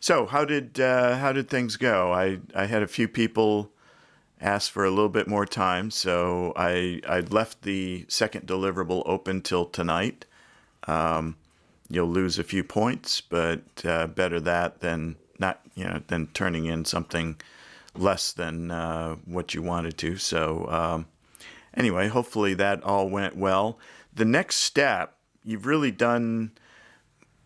So how did things go? I had a few people ask for a little bit more time, so I left the second deliverable open till tonight. You'll lose a few points, but better that than not, than turning in something less than what you wanted to. So anyway, hopefully that all went well. The next step, you've really done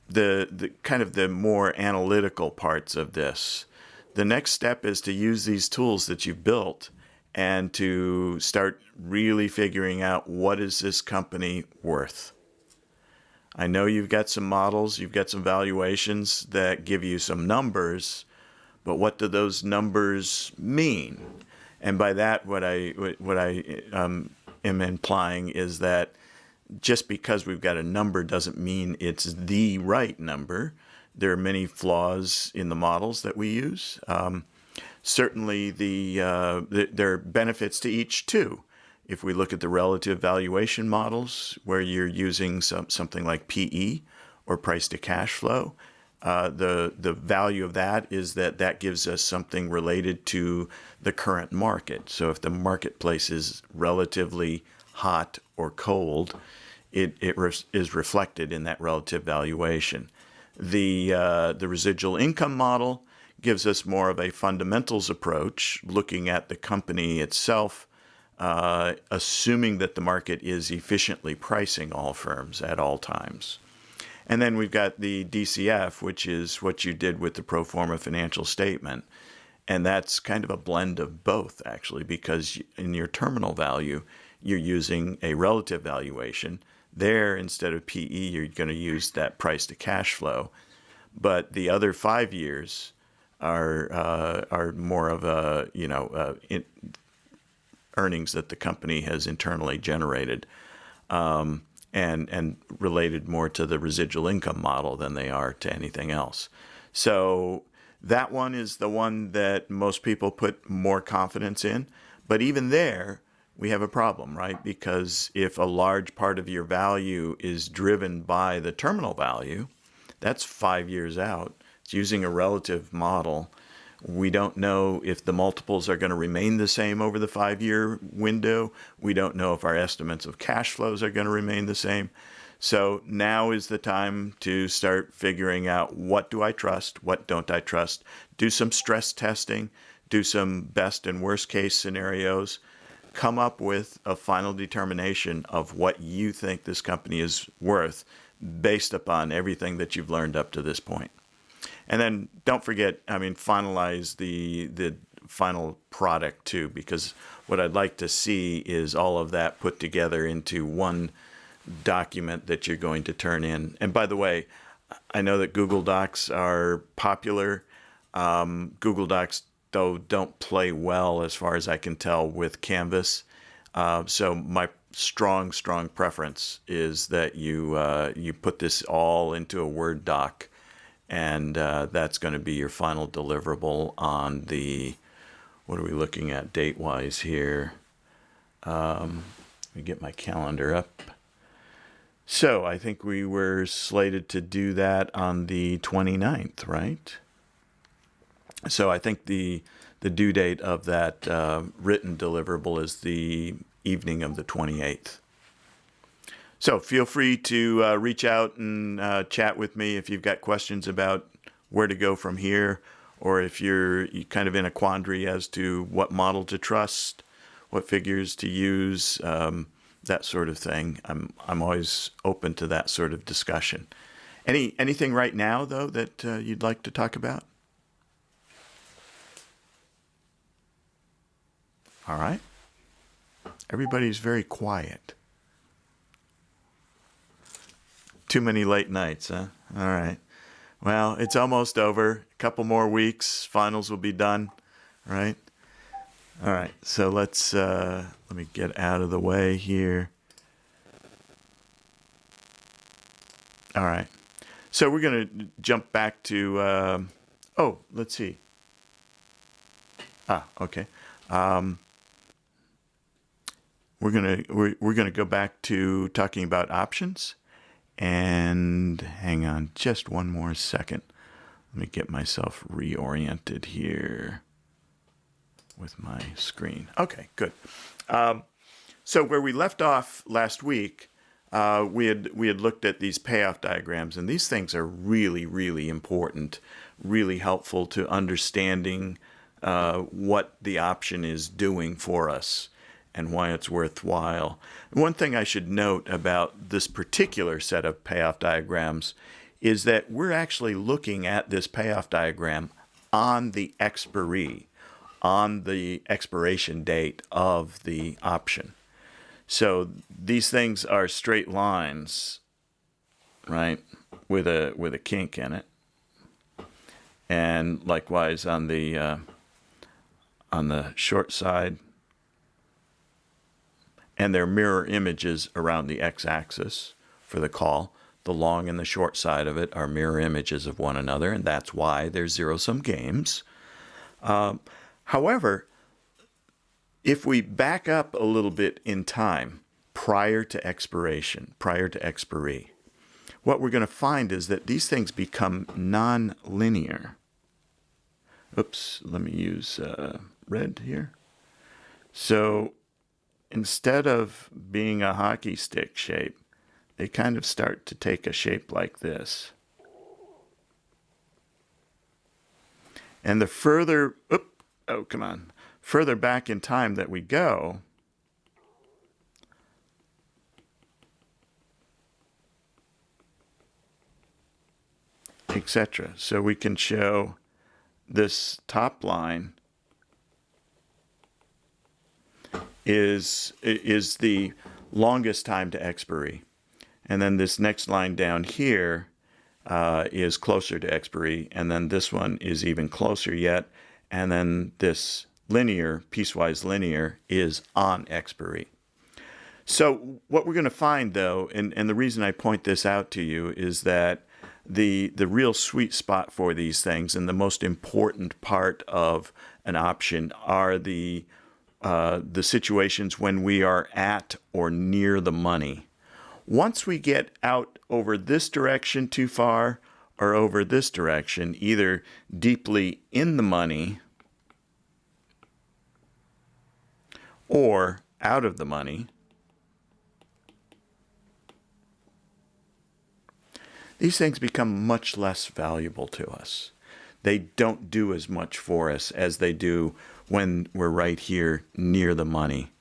the kind of the more analytical parts of this. The next step is to use these tools that you've built and to start really figuring out, what is this company worth? I know you've got some models, you've got some valuations that give you some numbers, but what do those numbers mean? And by that, what I am implying is that just because we've got a number doesn't mean it's the right number. There are many flaws in the models that we use. Certainly, there are benefits to each too. If we look at the relative valuation models, where you're using something like PE or price to cash flow, the value of that is that gives us something related to the current market. So if the marketplace is relatively hot or cold, it is reflected in that relative valuation. The residual income model gives us more of a fundamentals approach, looking at the company itself, assuming that the market is efficiently pricing all firms at all times. And then we've got the DCF, which is what you did with the pro forma financial statement. And that's kind of a blend of both, actually, because in your terminal value, you're using a relative valuation. There, instead of PE, you're going to use that price to cash flow. But the other 5 years are more of a, earnings that the company has internally generated, and related more to the residual income model than they are to anything else. So that one is the one that most people put more confidence in. But even there, we have a problem, right? Because if a large part of your value is driven by the terminal value, that's 5 years out. It's using a relative model. We don't know if the multiples are going to remain the same over the 5-year window. We don't know if our estimates of cash flows are going to remain the same. So now is the time to start figuring out, what do I trust? What don't I trust? Do some stress testing, do some best and worst case scenarios, come up with a final determination of what you think this company is worth based upon everything that you've learned up to this point. And then don't forget, finalize the final product too, because what I'd like to see is all of that put together into one document that you're going to turn in. And by the way, I know that Google Docs are popular. Google Docs, though, don't play well, as far as I can tell, with Canvas. So my strong preference is that you put this all into a Word doc, and that's going to be your final deliverable on the, what are we looking at date-wise here? Let me get my calendar up. So I think we were slated to do that on the 29th, right? So I think the due date of that written deliverable is the evening of the 28th. So feel free to reach out and chat with me if you've got questions about where to go from here, or if you're kind of in a quandary as to what model to trust, what figures to use, that sort of thing. I'm always open to that sort of discussion. Anything right now, though, that you'd like to talk about? All right. Everybody's very quiet. Too many late nights, huh? All right. Well, it's almost over. A couple more weeks. Finals will be done, right? All right. So let me get out of the way here. All right. So we're going to jump back to, let's see. Okay. We're gonna go back to talking about options. And hang on just one more second. Let me get myself reoriented here with my screen. Okay, good. So where we left off last week, we had looked at these payoff diagrams, and these things are really, really important, really helpful to understanding what the option is doing for us and why it's worthwhile. One thing I should note about this particular set of payoff diagrams is that we're actually looking at this payoff diagram on the expiry, on the expiration date of the option. So these things are straight lines, right, with a kink in it. And likewise on the short side, and they're mirror images around the x-axis for the call. The long and the short side of it are mirror images of one another, and that's why they're zero-sum games. However, if we back up a little bit in time, prior to expiration, prior to expiry, what we're going to find is that these things become non-linear. Oops, let me use red here. So instead of being a hockey stick shape, they kind of start to take a shape like this. And the further, further back in time that we go, etc. So we can show this top line is the longest time to expiry. And then this next line down here is closer to expiry, and then this one is even closer yet, and then this linear, piecewise linear, is on expiry. So what we're going to find, though, and the reason I point this out to you is that the real sweet spot for these things and the most important part of an option are the situations when we are at or near the money. Once we get out over this direction too far or over this direction, either deeply in the money or out of the money, these things become much less valuable to us. They don't do as much for us as they do when we're right here near the money.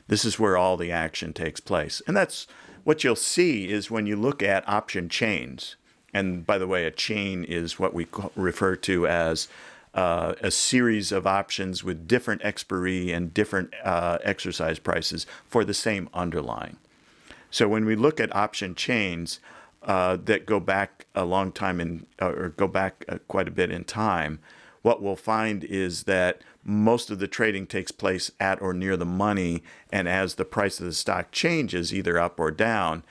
This is where all the action takes place. And that's what you'll see is when you look at option chains. And by the way, a chain is what we refer to as a series of options with different expiry and different exercise prices for the same underlying. So when we look at option chains that go back a long time or go back quite a bit in time, what we'll find is that most of the trading takes place at or near the money, and as the price of the stock changes, either up or down,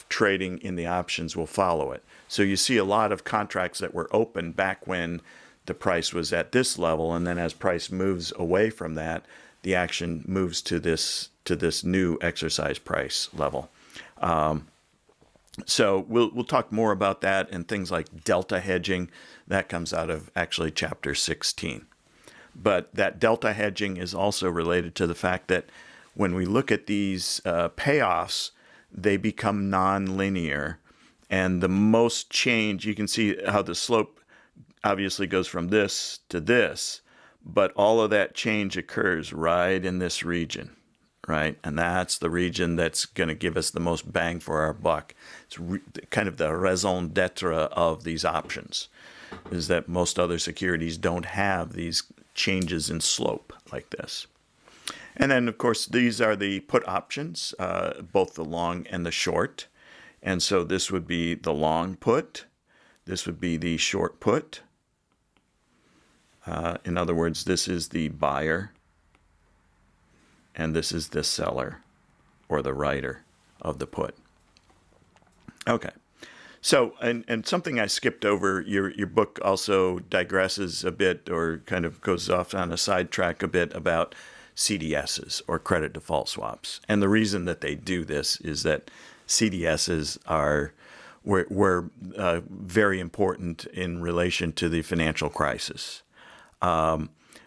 trading in the options will follow it. So you see a lot of contracts that were open back when the price was at this level, and then as price moves away from that, the action moves to this new exercise price level. So we'll talk more about that and things like delta hedging. That comes out of actually chapter 16. But that delta hedging is also related to the fact that when we look at these payoffs, they become non-linear. And the most change, you can see how the slope obviously goes from this to this, but all of that change occurs right in this region, right? And that's the region that's going to give us the most bang for our buck. It's kind of the raison d'etre of these options, is that most other securities don't have these changes in slope like this. And then, of course, these are the put options, both the long and the short. And so this would be the long put. This would be the short put. In other words, this is the buyer, and this is the seller or the writer of the put. Okay. So, and something I skipped over, your book also digresses a bit or kind of goes off on a sidetrack a bit about CDSs or credit default swaps. And the reason that they do this is that CDSs are were very important in relation to the financial crisis.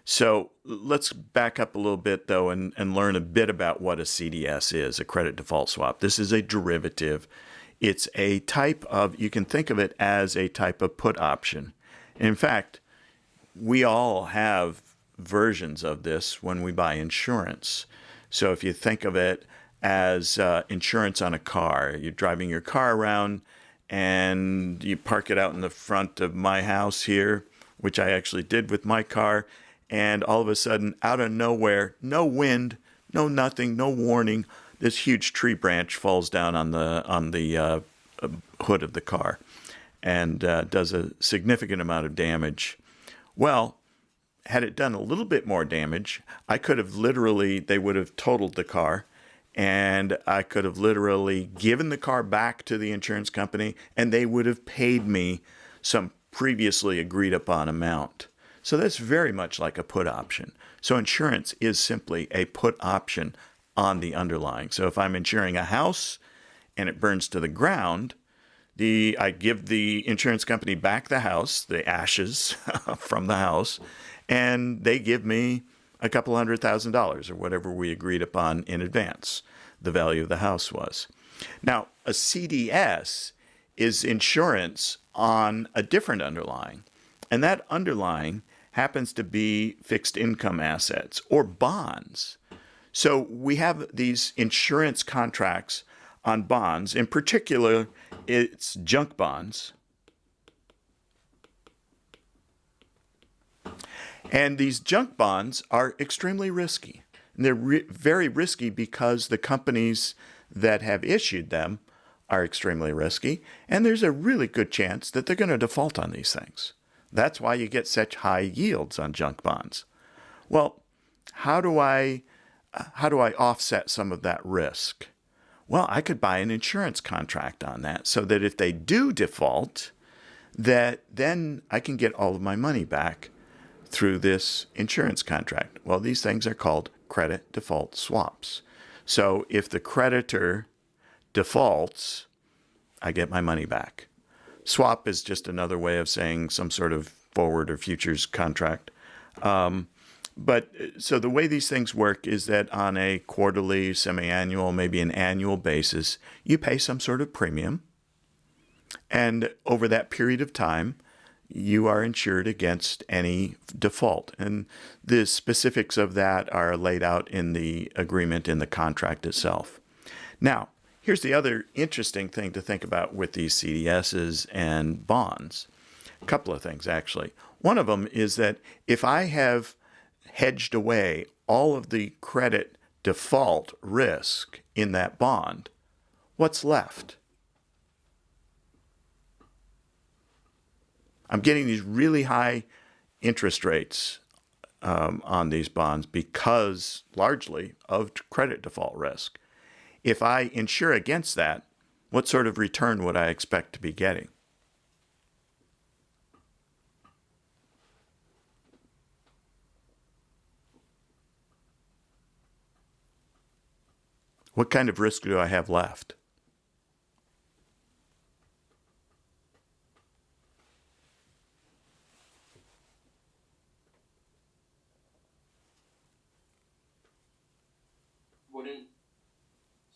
So let's back up a little bit, though, and learn a bit about what a CDS is, a credit default swap. This is a derivative. It's a type of, you can think of it as a type of put option. In fact, we all have versions of this when we buy insurance. So if you think of it as insurance on a car, you're driving your car around and you park it out in the front of my house here, which I actually did with my car. And all of a sudden, out of nowhere, no wind, no nothing, no warning, this huge tree branch falls down on the hood of the car and does a significant amount of damage. Well, had it done a little bit more damage, I could have they would have totaled the car, and I could have literally given the car back to the insurance company, and they would have paid me some previously agreed upon amount. So that's very much like a put option. So insurance is simply a put option on the underlying. So if I'm insuring a house and it burns to the ground, I give the insurance company back the house, the ashes from the house, and they give me a couple $100,000 or whatever we agreed upon in advance, the value of the house was. Now, a CDS is insurance on a different underlying, and that underlying happens to be fixed income assets or bonds. So we have these insurance contracts on bonds. In particular, it's junk bonds. And these junk bonds are extremely risky. And they're very risky because the companies that have issued them are extremely risky. And there's a really good chance that they're going to default on these things. That's why you get such high yields on junk bonds. Well, how do I offset some of that risk? Well, I could buy an insurance contract on that so that if they do default, that then I can get all of my money back through this insurance contract. Well, these things are called credit default swaps. So if the creditor defaults, I get my money back. Swap is just another way of saying some sort of forward or futures contract. But so the way these things work is that on a quarterly, semi-annual, maybe an annual basis, you pay some sort of premium. And over that period of time, you are insured against any default. And the specifics of that are laid out in the agreement in the contract itself. Now, here's the other interesting thing to think about with these CDSs and bonds. A couple of things, actually. One of them is that if I have hedged away all of the credit default risk in that bond, what's left? I'm getting these really high interest rates on these bonds because largely of credit default risk. If I insure against that, what sort of return would I expect to be getting? What kind of risk do I have left?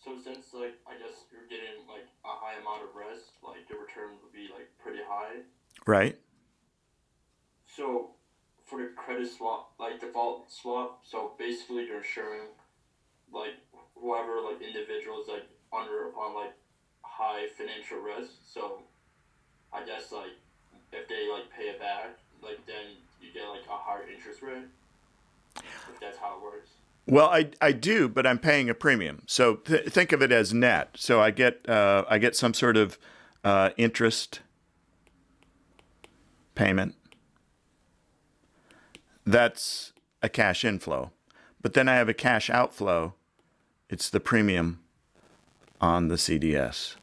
So since I guess you're getting a high amount of risk, the return would be pretty high. Right. So for the credit swap, default swap, so basically you're insuring whoever individual is under upon high financial risk. So I guess if they pay it back, then you get a higher interest rate. If that's how it works. Well, I do, but I'm paying a premium. So think of it as net. So I get some sort of interest payment. That's a cash inflow. But then I have a cash outflow. It's the premium on the CDS.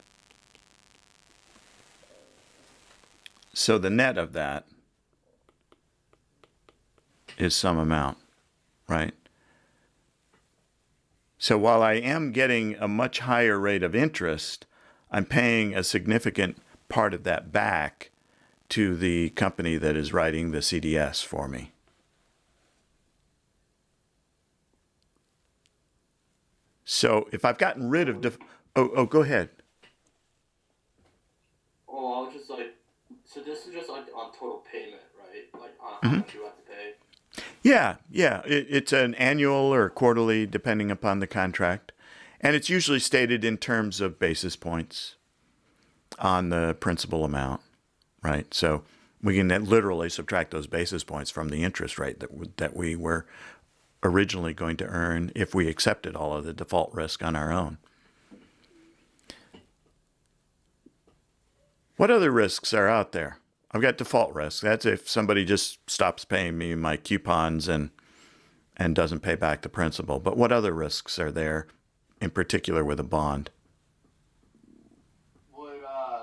So the net of that is some amount, right? So while I am getting a much higher rate of interest, I'm paying a significant part of that back to the company that is writing the CDS for me. So if I've gotten rid of go ahead. Oh, I was just like, so this is just like on total payment, right? Like on how much you have to pay. Yeah. It's an annual or quarterly, depending upon the contract. And it's usually stated in terms of basis points on the principal amount, right? So we can literally subtract those basis points from the interest rate that we were originally going to earn if we accepted all of the default risk on our own. What other risks are out there? I've got default risk. That's if somebody just stops paying me my coupons and doesn't pay back the principal. But what other risks are there, in particular with a bond? Would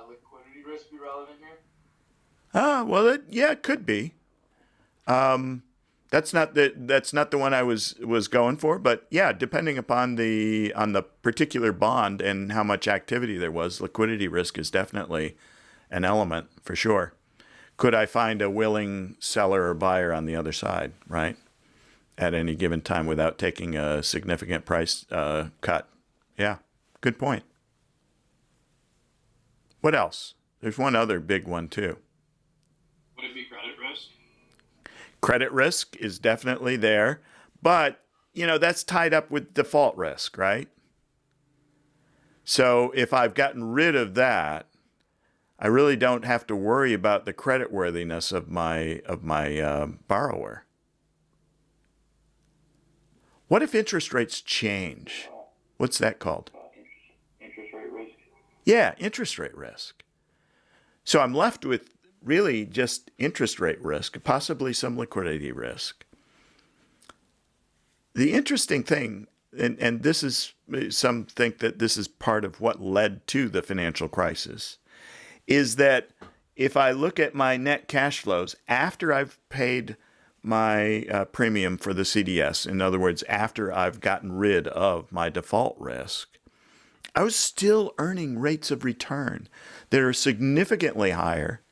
liquidity risk be relevant here? Well, it could be. That's not the one I was going for, but yeah, depending upon on the particular bond and how much activity there was, liquidity risk is definitely an element for sure. Could I find a willing seller or buyer on the other side, right, at any given time without taking a significant price cut? Yeah, good point. What else? There's one other big one too. Would it be credit risk? Credit risk is definitely there, but that's tied up with default risk, right? So if I've gotten rid of that, I really don't have to worry about the creditworthiness of my borrower. What if interest rates change? What's that called? Interest rate risk. Yeah, interest rate risk. So I'm left with really just interest rate risk, possibly some liquidity risk. The interesting thing, and this is, some think that this is part of what led to the financial crisis, is that if I look at my net cash flows after I've paid my premium for the CDS, in other words, after I've gotten rid of my default risk, I was still earning rates of return that are significantly higher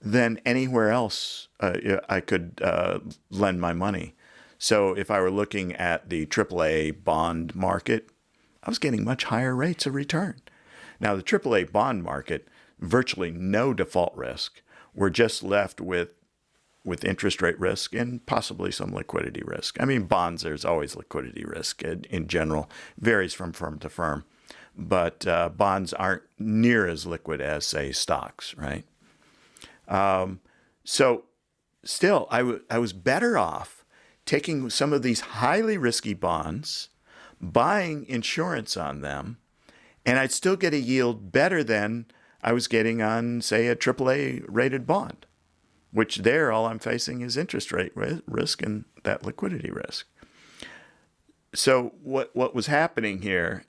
than anywhere else I could lend my money. So if I were looking at the AAA bond market, I was getting much higher rates of return. Now, the AAA bond market, virtually no default risk. We're just left with interest rate risk and possibly some liquidity risk. I mean, bonds, there's always liquidity risk in general, varies from firm to firm. But bonds aren't near as liquid as, say, stocks, right? So still, I was better off taking some of these highly risky bonds, buying insurance on them, and I'd still get a yield better than I was getting on, say, a AAA rated bond, which there all I'm facing is interest rate risk and that liquidity risk. So what was happening here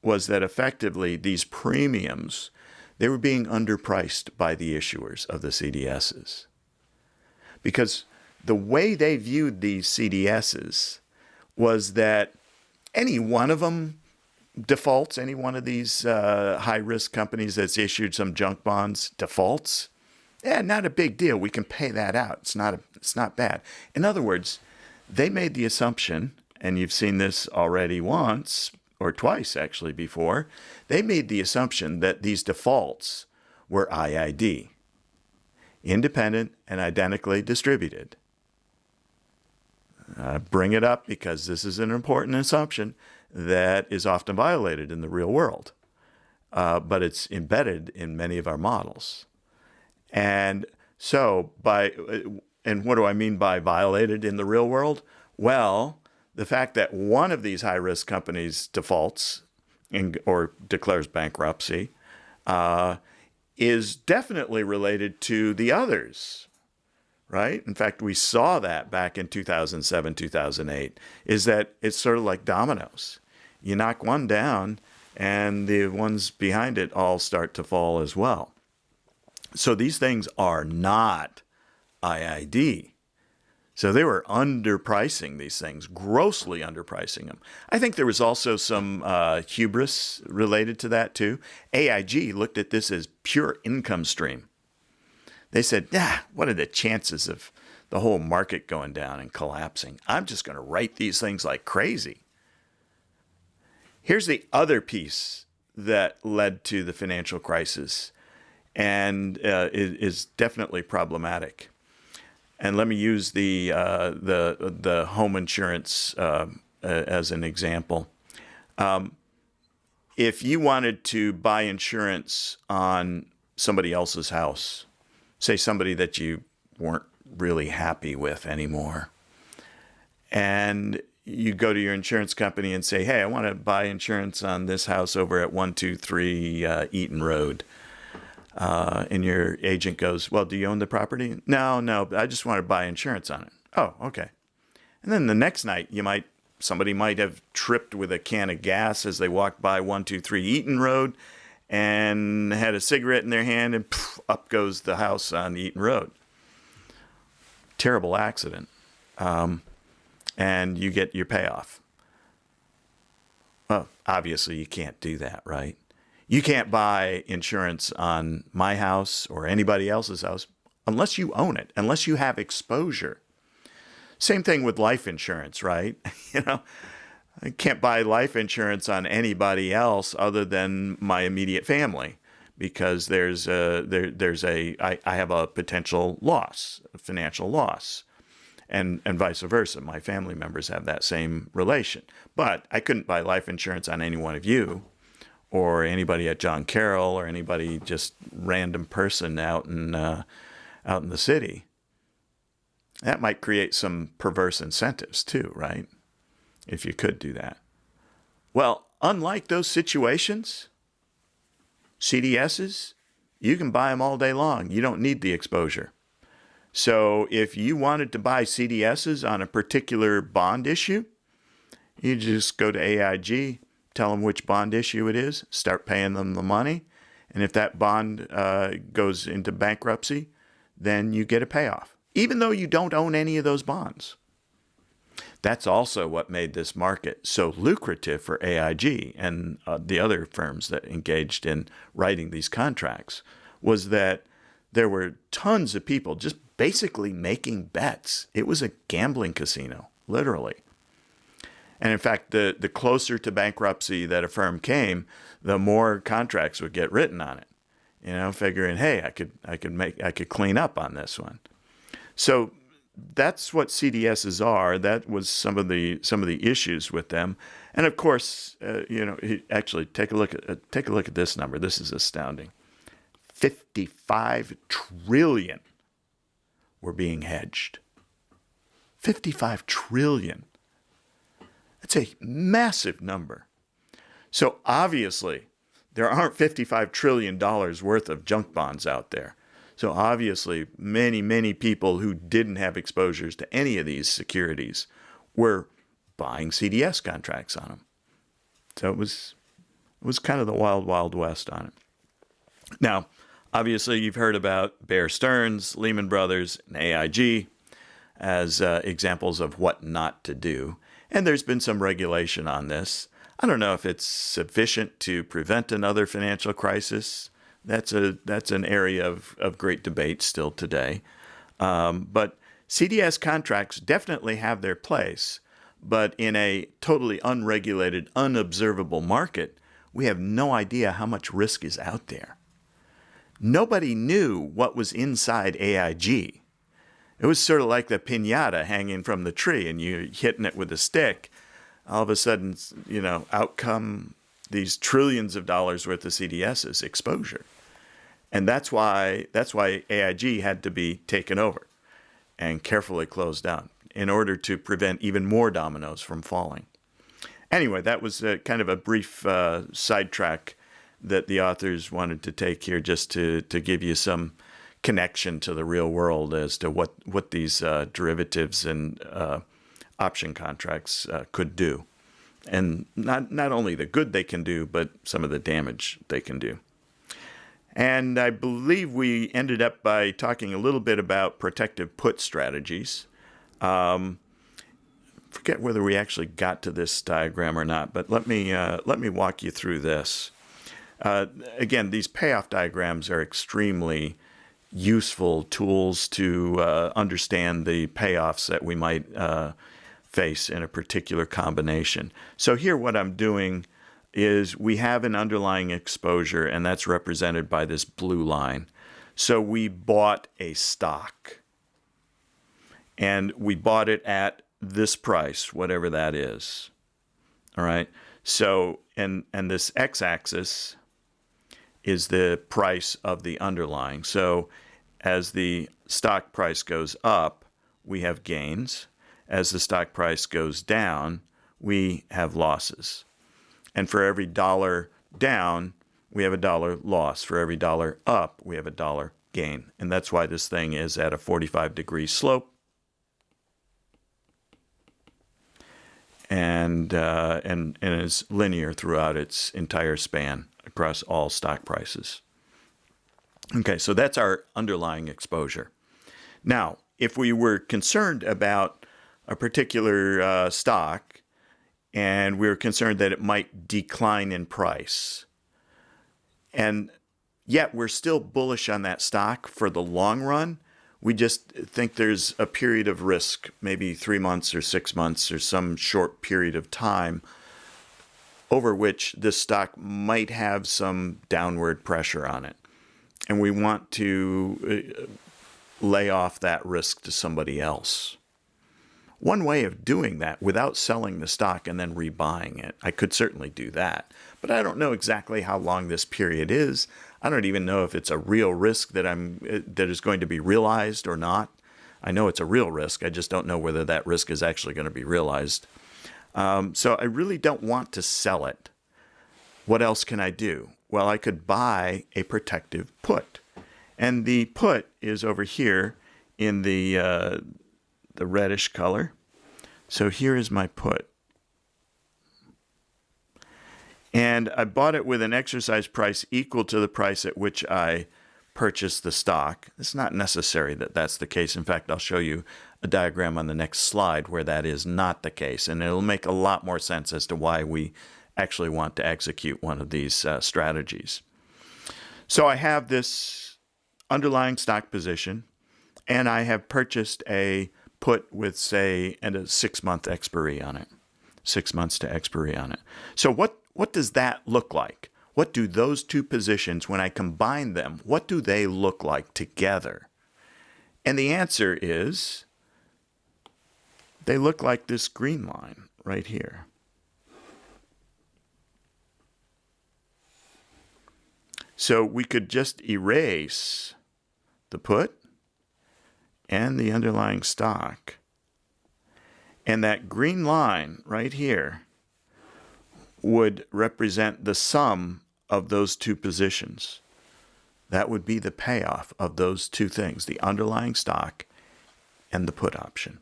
was that effectively these premiums, they were being underpriced by the issuers of the CDSs. Because the way they viewed these CDSs was that any one of them defaults, any one of these high-risk companies that's issued some junk bonds defaults, not a big deal. We can pay that out. It's not bad. In other words, they made the assumption, and you've seen this already once or twice actually before, they made the assumption that these defaults were IID, independent and identically distributed. Bring it up because this is an important assumption that is often violated in the real world, but it's embedded in many of our models. And so and what do I mean by violated in the real world? Well, the fact that one of these high-risk companies defaults or declares bankruptcy is definitely related to the others, right? In fact, we saw that back in 2007, 2008, is that it's sort of like dominoes. You knock one down, and the ones behind it all start to fall as well. So these things are not IID. So they were underpricing these things, grossly underpricing them. I think there was also some hubris related to that too. AIG looked at this as pure income stream. They said, what are the chances of the whole market going down and collapsing? I'm just going to write these things like crazy. Here's the other piece that led to the financial crisis and is definitely problematic. And let me use the home insurance as an example. If you wanted to buy insurance on somebody else's house, say somebody that you weren't really happy with anymore, and you go to your insurance company and say, hey, I want to buy insurance on this house over at 123 Eaton Road. And your agent goes, well, do you own the property? No, I just want to buy insurance on it. Oh, okay. And then the next night, somebody might have tripped with a can of gas as they walked by 123 Eaton Road and had a cigarette in their hand, and up goes the house on Eaton Road. Terrible accident. And you get your payoff. Well, obviously you can't do that, right? You can't buy insurance on my house or anybody else's house unless you own it, unless you have exposure. Same thing with life insurance, right? I can't buy life insurance on anybody else other than my immediate family because I have a potential loss, a financial loss. And vice versa. My family members have that same relation. But I couldn't buy life insurance on any one of you or anybody at John Carroll or anybody just random person out in the city. That might create some perverse incentives too, right? If you could do that. Well, unlike those situations, CDSs, you can buy them all day long. You don't need the exposure. So if you wanted to buy CDSs on a particular bond issue, you just go to AIG, tell them which bond issue it is, start paying them the money. And if that bond goes into bankruptcy, then you get a payoff, even though you don't own any of those bonds. That's also what made this market so lucrative for AIG and the other firms that engaged in writing these contracts, was that there were tons of people just basically making bets. It was a gambling casino, literally. And in fact, the closer to bankruptcy that a firm came, the more contracts would get written on it. Figuring, hey, I could clean up on this one. So that's what CDSs are. That was some of the issues with them. And of course, actually take a look at this number. This is astounding. 55 trillion were being hedged. 55 trillion. That's a massive number. So obviously, there aren't $55 trillion worth of junk bonds out there. So obviously, many, many people who didn't have exposures to any of these securities were buying CDS contracts on them. So it was kind of the wild, wild west on it. Now, obviously, you've heard about Bear Stearns, Lehman Brothers, and AIG as examples of what not to do. And there's been some regulation on this. I don't know if it's sufficient to prevent another financial crisis. That's an area of great debate still today. But CDS contracts definitely have their place. But in a totally unregulated, unobservable market, we have no idea how much risk is out there. Nobody knew what was inside AIG. It was sort of like the piñata hanging from the tree and you hitting it with a stick. All of a sudden, out come these trillions of dollars worth of CDSs exposure. And that's why AIG had to be taken over and carefully closed down in order to prevent even more dominoes from falling. Anyway, that was kind of a brief sidetrack that the authors wanted to take here just to give you some connection to the real world as to what these derivatives and option contracts could do. And not only the good they can do, but some of the damage they can do. And I believe we ended up by talking a little bit about protective put strategies. Forget whether we actually got to this diagram or not, but let me walk you through this. Again, these payoff diagrams are extremely useful tools to understand the payoffs that we might face in a particular combination. So here what I'm doing is we have an underlying exposure, and that's represented by this blue line. So we bought a stock, and we bought it at this price, whatever that is. All right. So, and this x-axis is the price of the underlying. So as the stock price goes up, we have gains. As the stock price goes down, we have losses. And for every dollar down, we have a dollar loss. For every dollar up, we have a dollar gain. And that's why this thing is at a 45-degree slope. And is linear throughout its entire span across all stock prices. Okay, so that's our underlying exposure. Now, if we were concerned about a particular stock, and we were concerned that it might decline in price, and yet we're still bullish on that stock for the long run, we just think there's a period of risk, maybe 3 months or 6 months or some short period of time over which this stock might have some downward pressure on it. And we want to lay off that risk to somebody else. One way of doing that without selling the stock and then rebuying it, I could certainly do that, but I don't know exactly how long this period is. I don't even know if it's a real risk that is going to be realized or not. I know it's a real risk. I just don't know whether that risk is actually going to be realized. So I really don't want to sell it. What else can I do? Well, I could buy a protective put. And the put is over here in the reddish color. So here is my put. And I bought it with an exercise price equal to the price at which I purchased the stock. It's not necessary that that's the case. In fact, I'll show you a diagram on the next slide where that is not the case. And it'll make a lot more sense as to why we actually want to execute one of these strategies. So I have this underlying stock position, and I have purchased a put with, say, and a 6-month expiry on it. 6 months to expiry on it. So what does that look like? What do those two positions, when I combine them, what do they look like together? And the answer is they look like this green line right here. So we could just erase the put and the underlying stock. And that green line right here would represent the sum of those two positions. That would be the payoff of those two things, the underlying stock and the put option.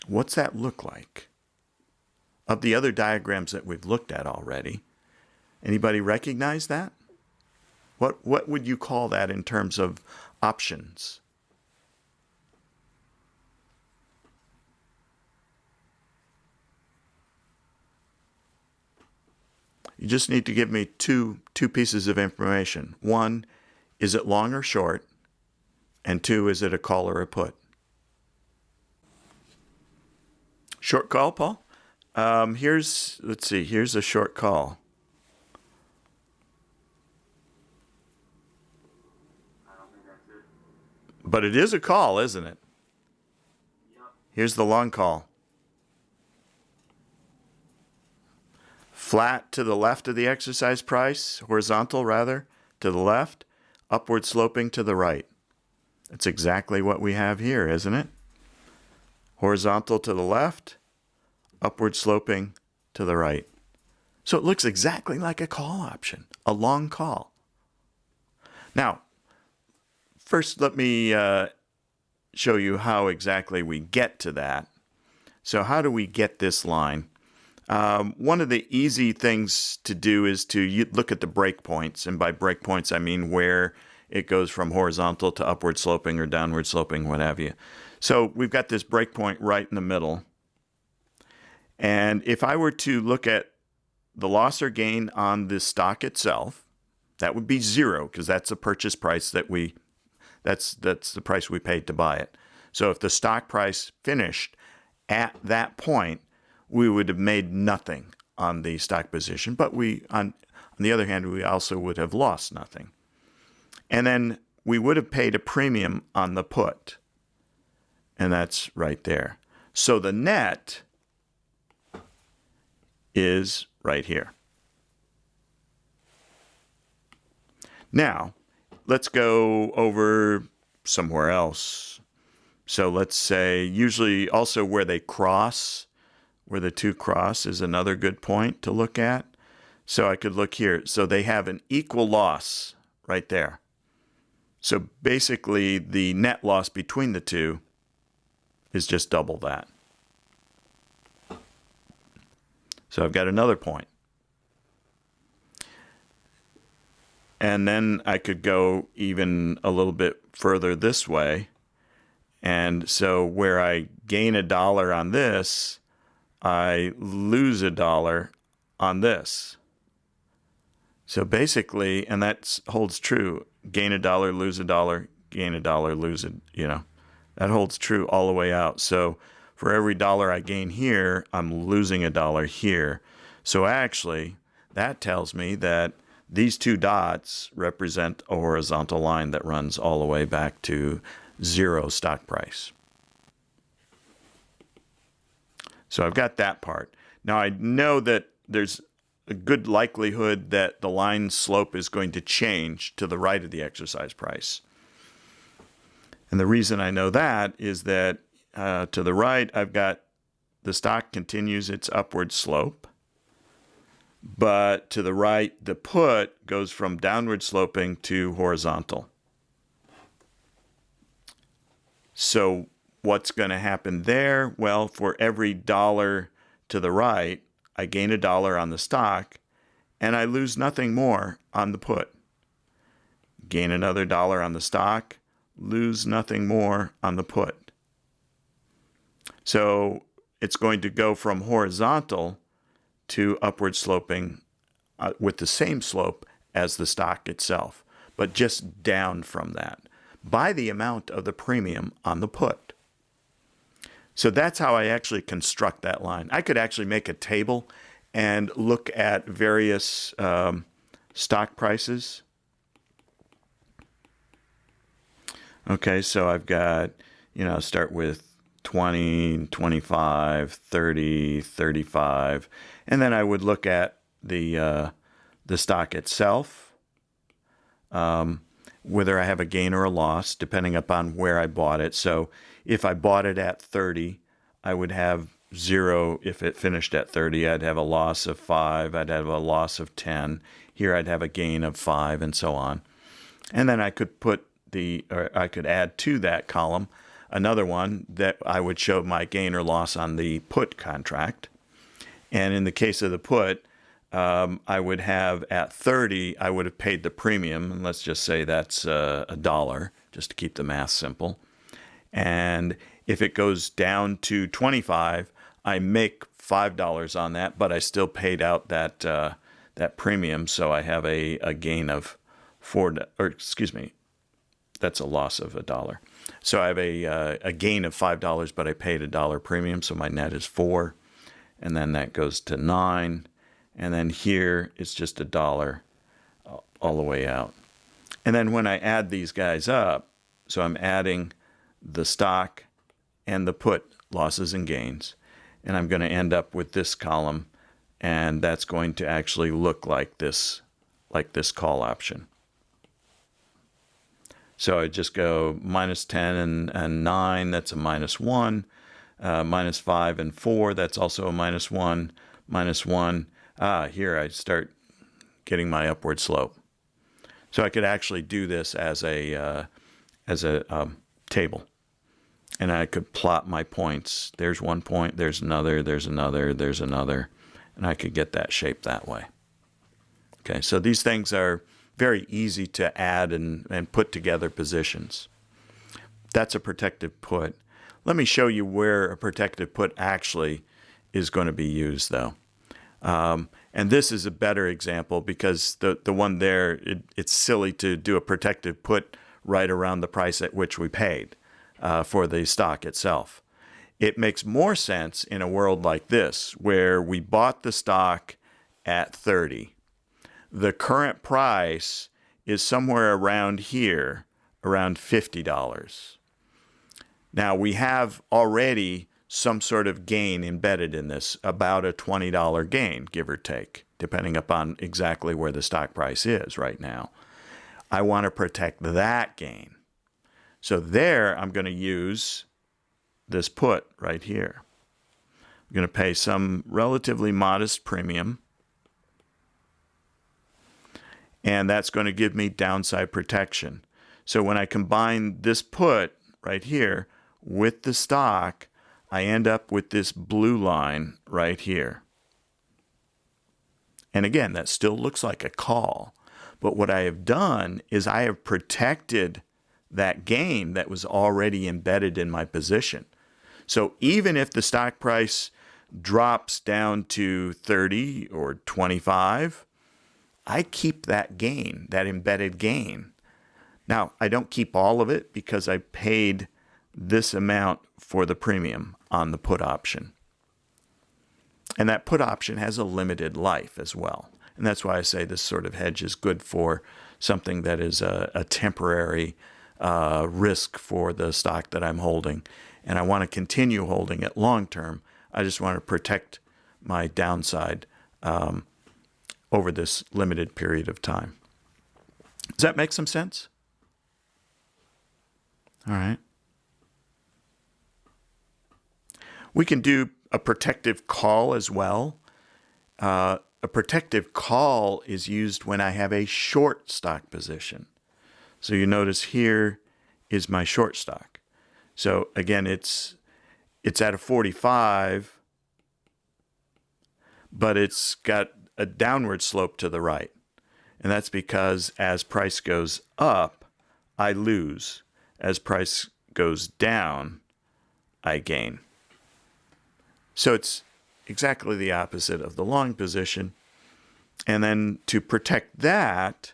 What's that look like? Of the other diagrams that we've looked at already, anybody recognize that? What would you call that in terms of options? You just need to give me two pieces of information. One, is it long or short? And two, is it a call or a put? Short call, Paul? Here's a short call. I don't think that's it. But it is a call, isn't it? Yep. Here's the long call. Flat to the left of the exercise price, horizontal rather, to the left, upward sloping to the right. That's exactly what we have here, isn't it? Horizontal to the left, upward sloping to the right. So it looks exactly like a call option, a long call. Now, first let me show you how exactly we get to that. So how do we get this line? One of the easy things to do is to look at the breakpoints, and by breakpoints I mean where it goes from horizontal to upward sloping or downward sloping, what have you. So we've got this breakpoint right in the middle. And if I were to look at the loss or gain on the stock itself, that would be zero because that's the purchase price that's the price we paid to buy it. So if the stock price finished at that point, we would have made nothing on the stock position, but on the other hand, we also would have lost nothing. And then we would have paid a premium on the put, and that's right there. So the net is right here. Now, let's go over somewhere else. So let's say usually also where they cross, where the two cross is another good point to look at. So I could look here. So they have an equal loss right there. So basically the net loss between the two is just double that. So I've got another point. And then I could go even a little bit further this way. And so where I gain $1 on this, I lose $1 on this. So basically, and that holds true, gain $1, lose $1, gain $1, lose it, that holds true all the way out. So for every $1 I gain here, I'm losing $1 here. So actually, that tells me that these two dots represent a horizontal line that runs all the way back to zero stock price. So I've got that part. Now I know that there's a good likelihood that the line slope is going to change to the right of the exercise price. And the reason I know that is that to the right, I've got the stock continues its upward slope. But to the right, the put goes from downward sloping to horizontal. So what's going to happen there? Well, for every $1 to the right, I gain $1 on the stock, and I lose nothing more on the put. Gain another $1 on the stock, lose nothing more on the put. So it's going to go from horizontal to upward sloping with the same slope as the stock itself, but just down from that by the amount of the premium on the put. So that's how I actually construct that line. I could actually make a table and look at various stock prices. Okay, so I've got, start with 20, 25, 30, 35, and then I would look at the stock itself, whether I have a gain or a loss, depending upon where I bought it. So if I bought it at 30, I would have 0. If it finished at 30, I'd have a loss of 5. I'd have a loss of 10. Here I'd have a gain of 5, and so on. And then I could I could add to that column another one that I would show my gain or loss on the put contract. And in the case of the put, I would have at 30, I would have paid the premium, and let's just say that's $1, just to keep the math simple. And if it goes down to 25, I make $5 on that, but I still paid out that premium, so I have a gain of that's a loss of $1. So I have a gain of $5, but I paid $1 premium, so my net is 4, and then that goes to 9, and then here it's just $1 all the way out. And then when I add these guys up, so I'm adding the stock and the put losses and gains, and I'm going to end up with this column, and that's going to actually look like this call option. So I just go minus 10 and 9, that's a minus 1. Minus 5 and 4, that's also a minus 1. Minus 1. Here I start getting my upward slope. So I could actually do this as a table. And I could plot my points. There's one point, there's another, there's another, there's another. And I could get that shape that way. Okay, so these things are very easy to add and put together positions. That's a protective put. Let me show you where a protective put actually is going to be used, though. And this is a better example because the one there, it's silly to do a protective put right around the price at which we paid for the stock itself. It makes more sense in a world like this where we bought the stock at 30. The current price is somewhere around here, around $50. Now, we have already some sort of gain embedded in this, about a $20 gain, give or take, depending upon exactly where the stock price is right now. I want to protect that gain. So there, I'm going to use this put right here. I'm going to pay some relatively modest premium, and that's going to give me downside protection. So when I combine this put right here with the stock, I end up with this blue line right here. And again, that still looks like a call. But what I have done is I have protected that gain that was already embedded in my position. So even if the stock price drops down to 30 or 25, I keep that gain, that embedded gain. Now, I don't keep all of it because I paid this amount for the premium on the put option. And that put option has a limited life as well. And that's why I say this sort of hedge is good for something that is a temporary risk for the stock that I'm holding. And I want to continue holding it long term. I just want to protect my downside over this limited period of time. Does that make some sense? All right. We can do a protective call as well. A protective call is used when I have a short stock position. So you notice here is my short stock. So again, it's at a 45, but it's got a downward slope to the right. And that's because as price goes up, I lose. As price goes down, I gain. So it's exactly the opposite of the long position. And then to protect that,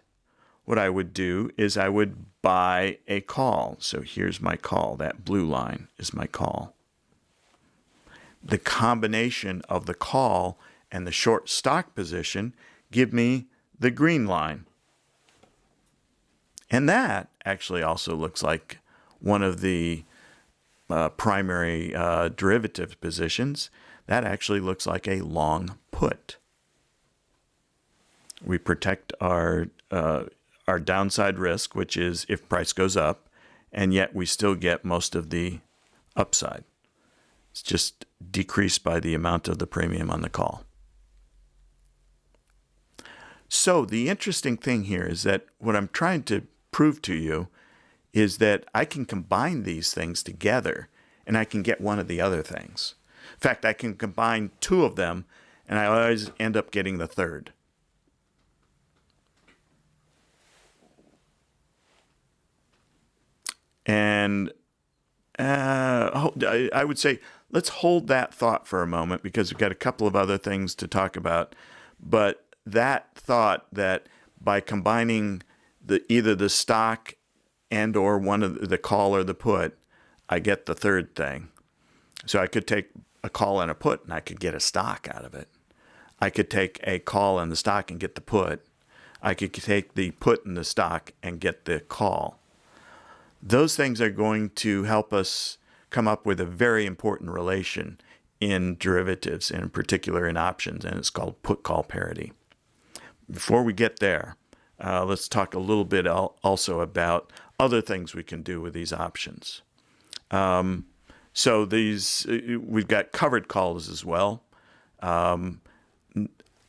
what I would do is I would buy a call. So here's my call. That blue line is my call. The combination of the call and the short stock position give me the green line. And that actually also looks like one of the primary derivative positions. That actually looks like a long put. We protect our downside risk, which is if price goes up, and yet we still get most of the upside. It's just decreased by the amount of the premium on the call. So the interesting thing here is that what I'm trying to prove to you is that I can combine these things together and I can get one of the other things. In fact, I can combine two of them and I always end up getting the third. And I would say let's hold that thought for a moment because we've got a couple of other things to talk about. But that thought that by combining either the stock and or one of the call or the put, I get the third thing. So I could take a call and a put and I could get a stock out of it. I could take a call and the stock and get the put. I could take the put and the stock and get the call. Those things are going to help us come up with a very important relation in derivatives, and in particular in options, and it's called put-call parity. Before we get there, let's talk a little bit also about other things we can do with these options. So we've got covered calls as well. Not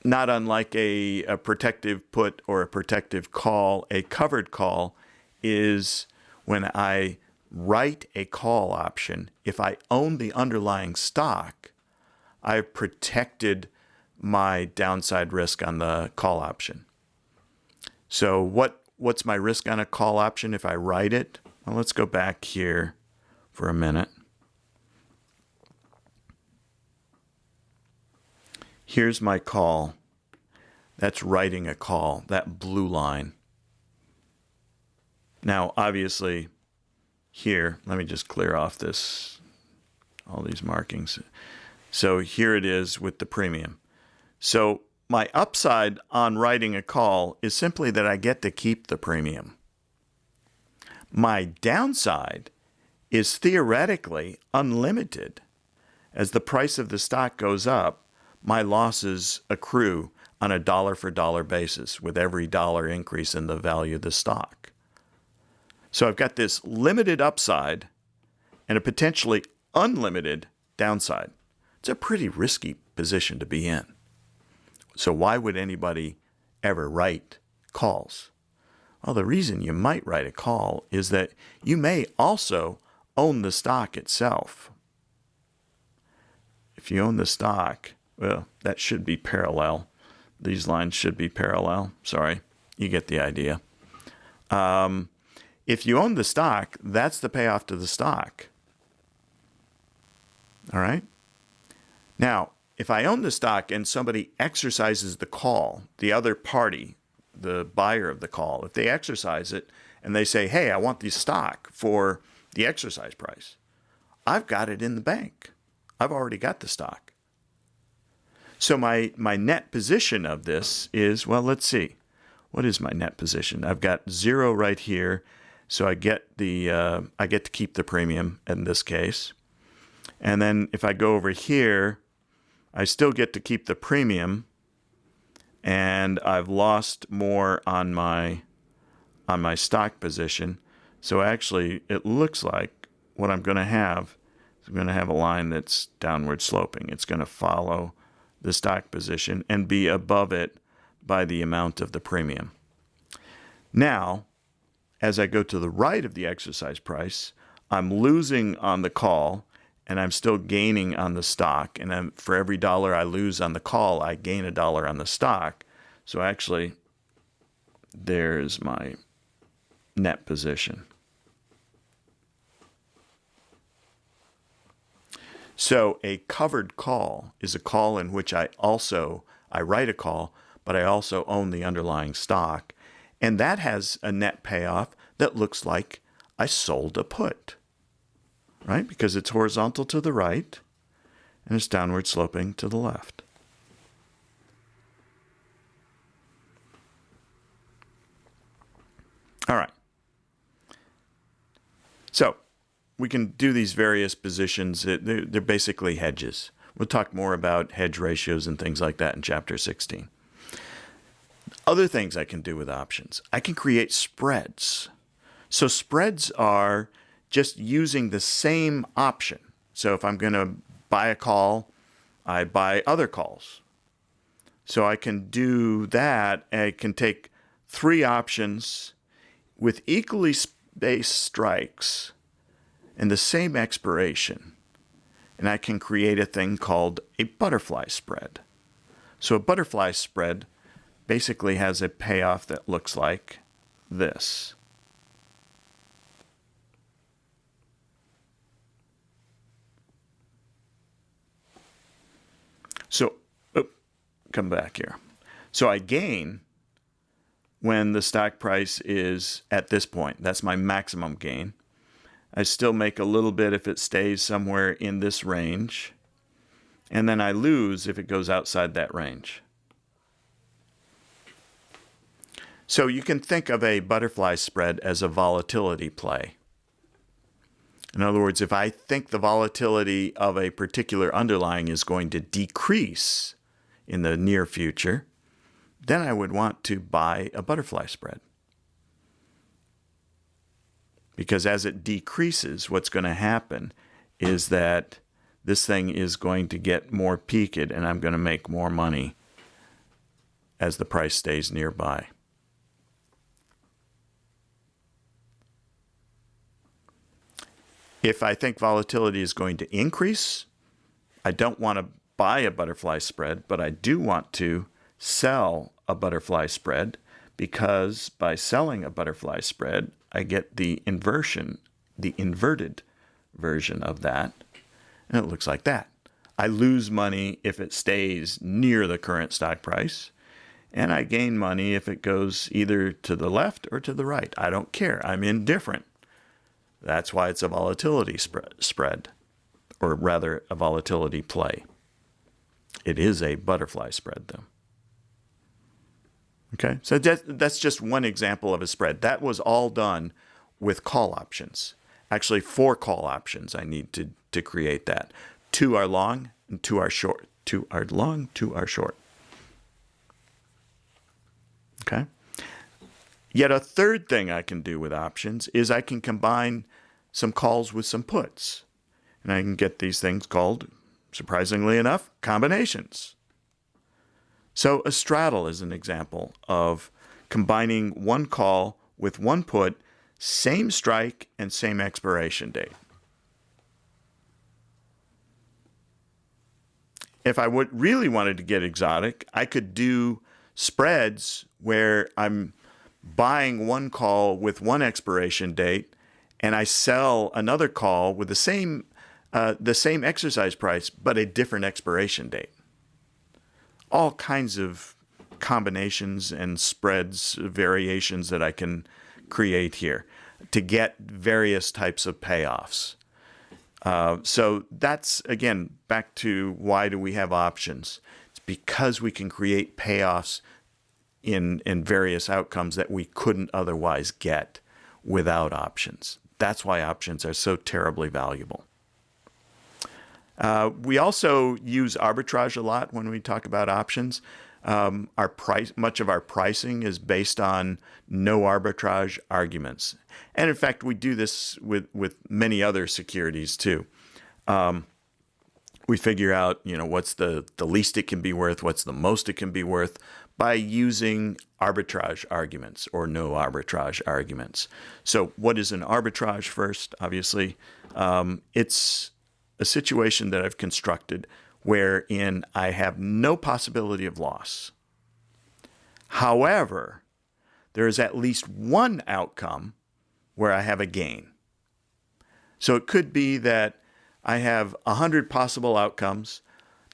unlike a protective put or a protective call, a covered call is when I write a call option. If I own the underlying stock, I've protected my downside risk on the call option. So what's my risk on a call option if I write it? Well, let's go back here for a minute. Here's my call. That's writing a call, that blue line. Now, obviously, here, let me just clear off all these markings. So here it is with the premium. So my upside on writing a call is simply that I get to keep the premium. My downside is theoretically unlimited. As the price of the stock goes up, my losses accrue on a dollar-for-dollar basis with every dollar increase in the value of the stock. So I've got this limited upside and a potentially unlimited downside. It's a pretty risky position to be in. So why would anybody ever write calls? Well, the reason you might write a call is that you may also own the stock itself. If you own the stock, well, that should be parallel. These lines should be parallel. Sorry, you get the idea. If you own the stock, that's the payoff to the stock. All right? Now, if I own the stock and somebody exercises the call, the other party, the buyer of the call, if they exercise it and they say, hey, I want the stock for the exercise price, I've got it in the bank. I've already got the stock. So my net position of this is, well, let's see. What is my net position? I've got 0 right here. So I get to keep the premium in this case. And then if I go over here, I still get to keep the premium, and I've lost more on my stock position. So actually, it looks like what I'm going to have is I'm going to have a line that's downward sloping. It's going to follow the stock position and be above it by the amount of the premium. Now, as I go to the right of the exercise price, I'm losing on the call, and I'm still gaining on the stock. And for every dollar I lose on the call, I gain $1 on the stock. So actually, there's my net position. So a covered call is a call in which I write a call, but I also own the underlying stock. And that has a net payoff that looks like I sold a put, right? Because it's horizontal to the right and it's downward sloping to the left. All right. So we can do these various positions. They're basically hedges. We'll talk more about hedge ratios and things like that in Chapter 16. Other things I can do with options. I can create spreads. So spreads are just using the same option. So if I'm going to buy a call, I buy other calls. So I can do that. I can take 3 options with equally spaced strikes and the same expiration. And I can create a thing called a butterfly spread. So a butterfly spread basically has a payoff that looks like this. So, come back here. So I gain when the stock price is at this point. That's my maximum gain. I still make a little bit if it stays somewhere in this range. And then I lose if it goes outside that range. So you can think of a butterfly spread as a volatility play. In other words, if I think the volatility of a particular underlying is going to decrease in the near future, then I would want to buy a butterfly spread. Because as it decreases, what's going to happen is that this thing is going to get more peaked and I'm going to make more money as the price stays nearby. If I think volatility is going to increase, I don't want to buy a butterfly spread, but I do want to sell a butterfly spread because by selling a butterfly spread, I get the inversion, the inverted version of that, and it looks like that. I lose money if it stays near the current stock price, and I gain money if it goes either to the left or to the right. I don't care. I'm indifferent. That's why it's a volatility spread, or rather a volatility play. It is a butterfly spread, though. Okay, so that's just one example of a spread. That was all done with call options. Actually, 4 call options I need to create that. 2 are long and 2 are short. 2 are long, 2 are short. Okay. Yet a third thing I can do with options is I can combine some calls with some puts. And I can get these things called, surprisingly enough, combinations. So a straddle is an example of combining one call with one put, same strike and same expiration date. If I really wanted to get exotic, I could do spreads where I'm buying one call with one expiration date and I sell another call with the same exercise price but a different expiration date. All kinds of combinations and spreads, variations that I can create here to get various types of payoffs. So that's, again, back to why do we have options? It's because we can create payoffs in various outcomes that we couldn't otherwise get without options. That's why options are so terribly valuable. We also use arbitrage a lot when we talk about options. Much of our pricing is based on no arbitrage arguments. And in fact, we do this with many other securities too. We figure out, what's the least it can be worth, what's the most it can be worth by using arbitrage arguments or no arbitrage arguments. So what is an arbitrage first? Obviously, it's a situation that I've constructed wherein I have no possibility of loss. However, there is at least one outcome where I have a gain. So it could be that I have 100 possible outcomes,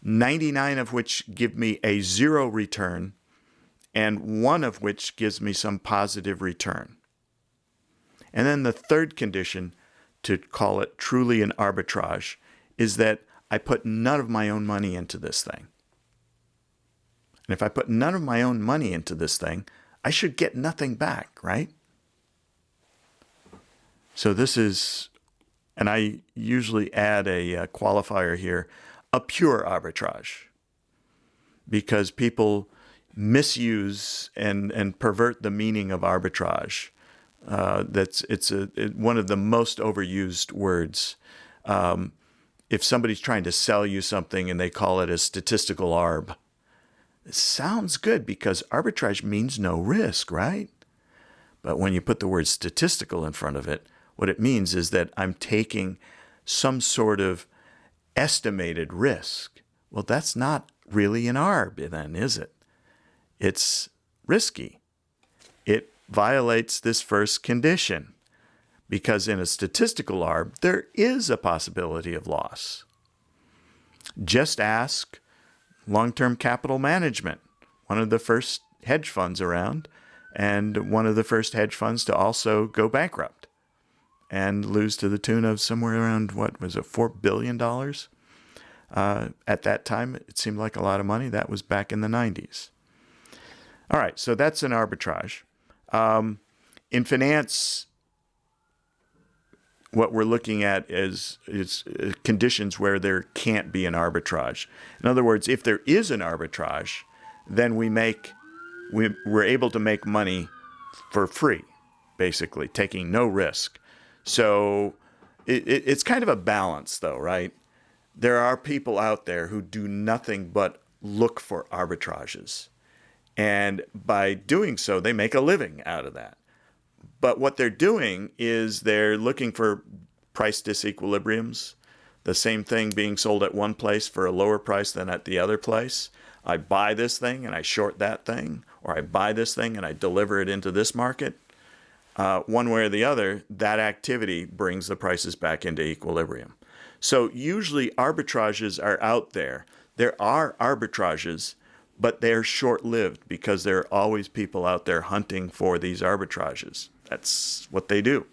99 of which give me a 0 return, and 1 of which gives me some positive return. And then the third condition, to call it truly an arbitrage, is that I put none of my own money into this thing. And if I put none of my own money into this thing, I should get nothing back, right? So this is, and I usually add a qualifier here, a pure arbitrage, because people misuse and pervert the meaning of arbitrage. It's one of the most overused words. If somebody's trying to sell you something and they call it a statistical arb, it sounds good because arbitrage means no risk, right? But when you put the word statistical in front of it, what it means is that I'm taking some sort of estimated risk. Well, that's not really an arb then, is it? It's risky. It violates this first condition. Because in a statistical arb, there is a possibility of loss. Just ask long-term capital management, one of the first hedge funds around, and one of the first hedge funds to also go bankrupt and lose to the tune of somewhere around, what was it, $4 billion? At that time, it seemed like a lot of money. That was back in the 90s. All right, so that's an arbitrage. In finance, what we're looking at is conditions where there can't be an arbitrage. In other words, if there is an arbitrage, then we're able to make money for free, basically, taking no risk. So it's kind of a balance, though, right? There are people out there who do nothing but look for arbitrages. And by doing so, they make a living out of that. But what they're doing is they're looking for price disequilibriums, the same thing being sold at one place for a lower price than at the other place. I buy this thing and I short that thing, or I buy this thing and I deliver it into this market. One way or the other, that activity brings the prices back into equilibrium. So usually arbitrages are out there. There are arbitrages, but they're short-lived because there are always people out there hunting for these arbitrages. That's what they do.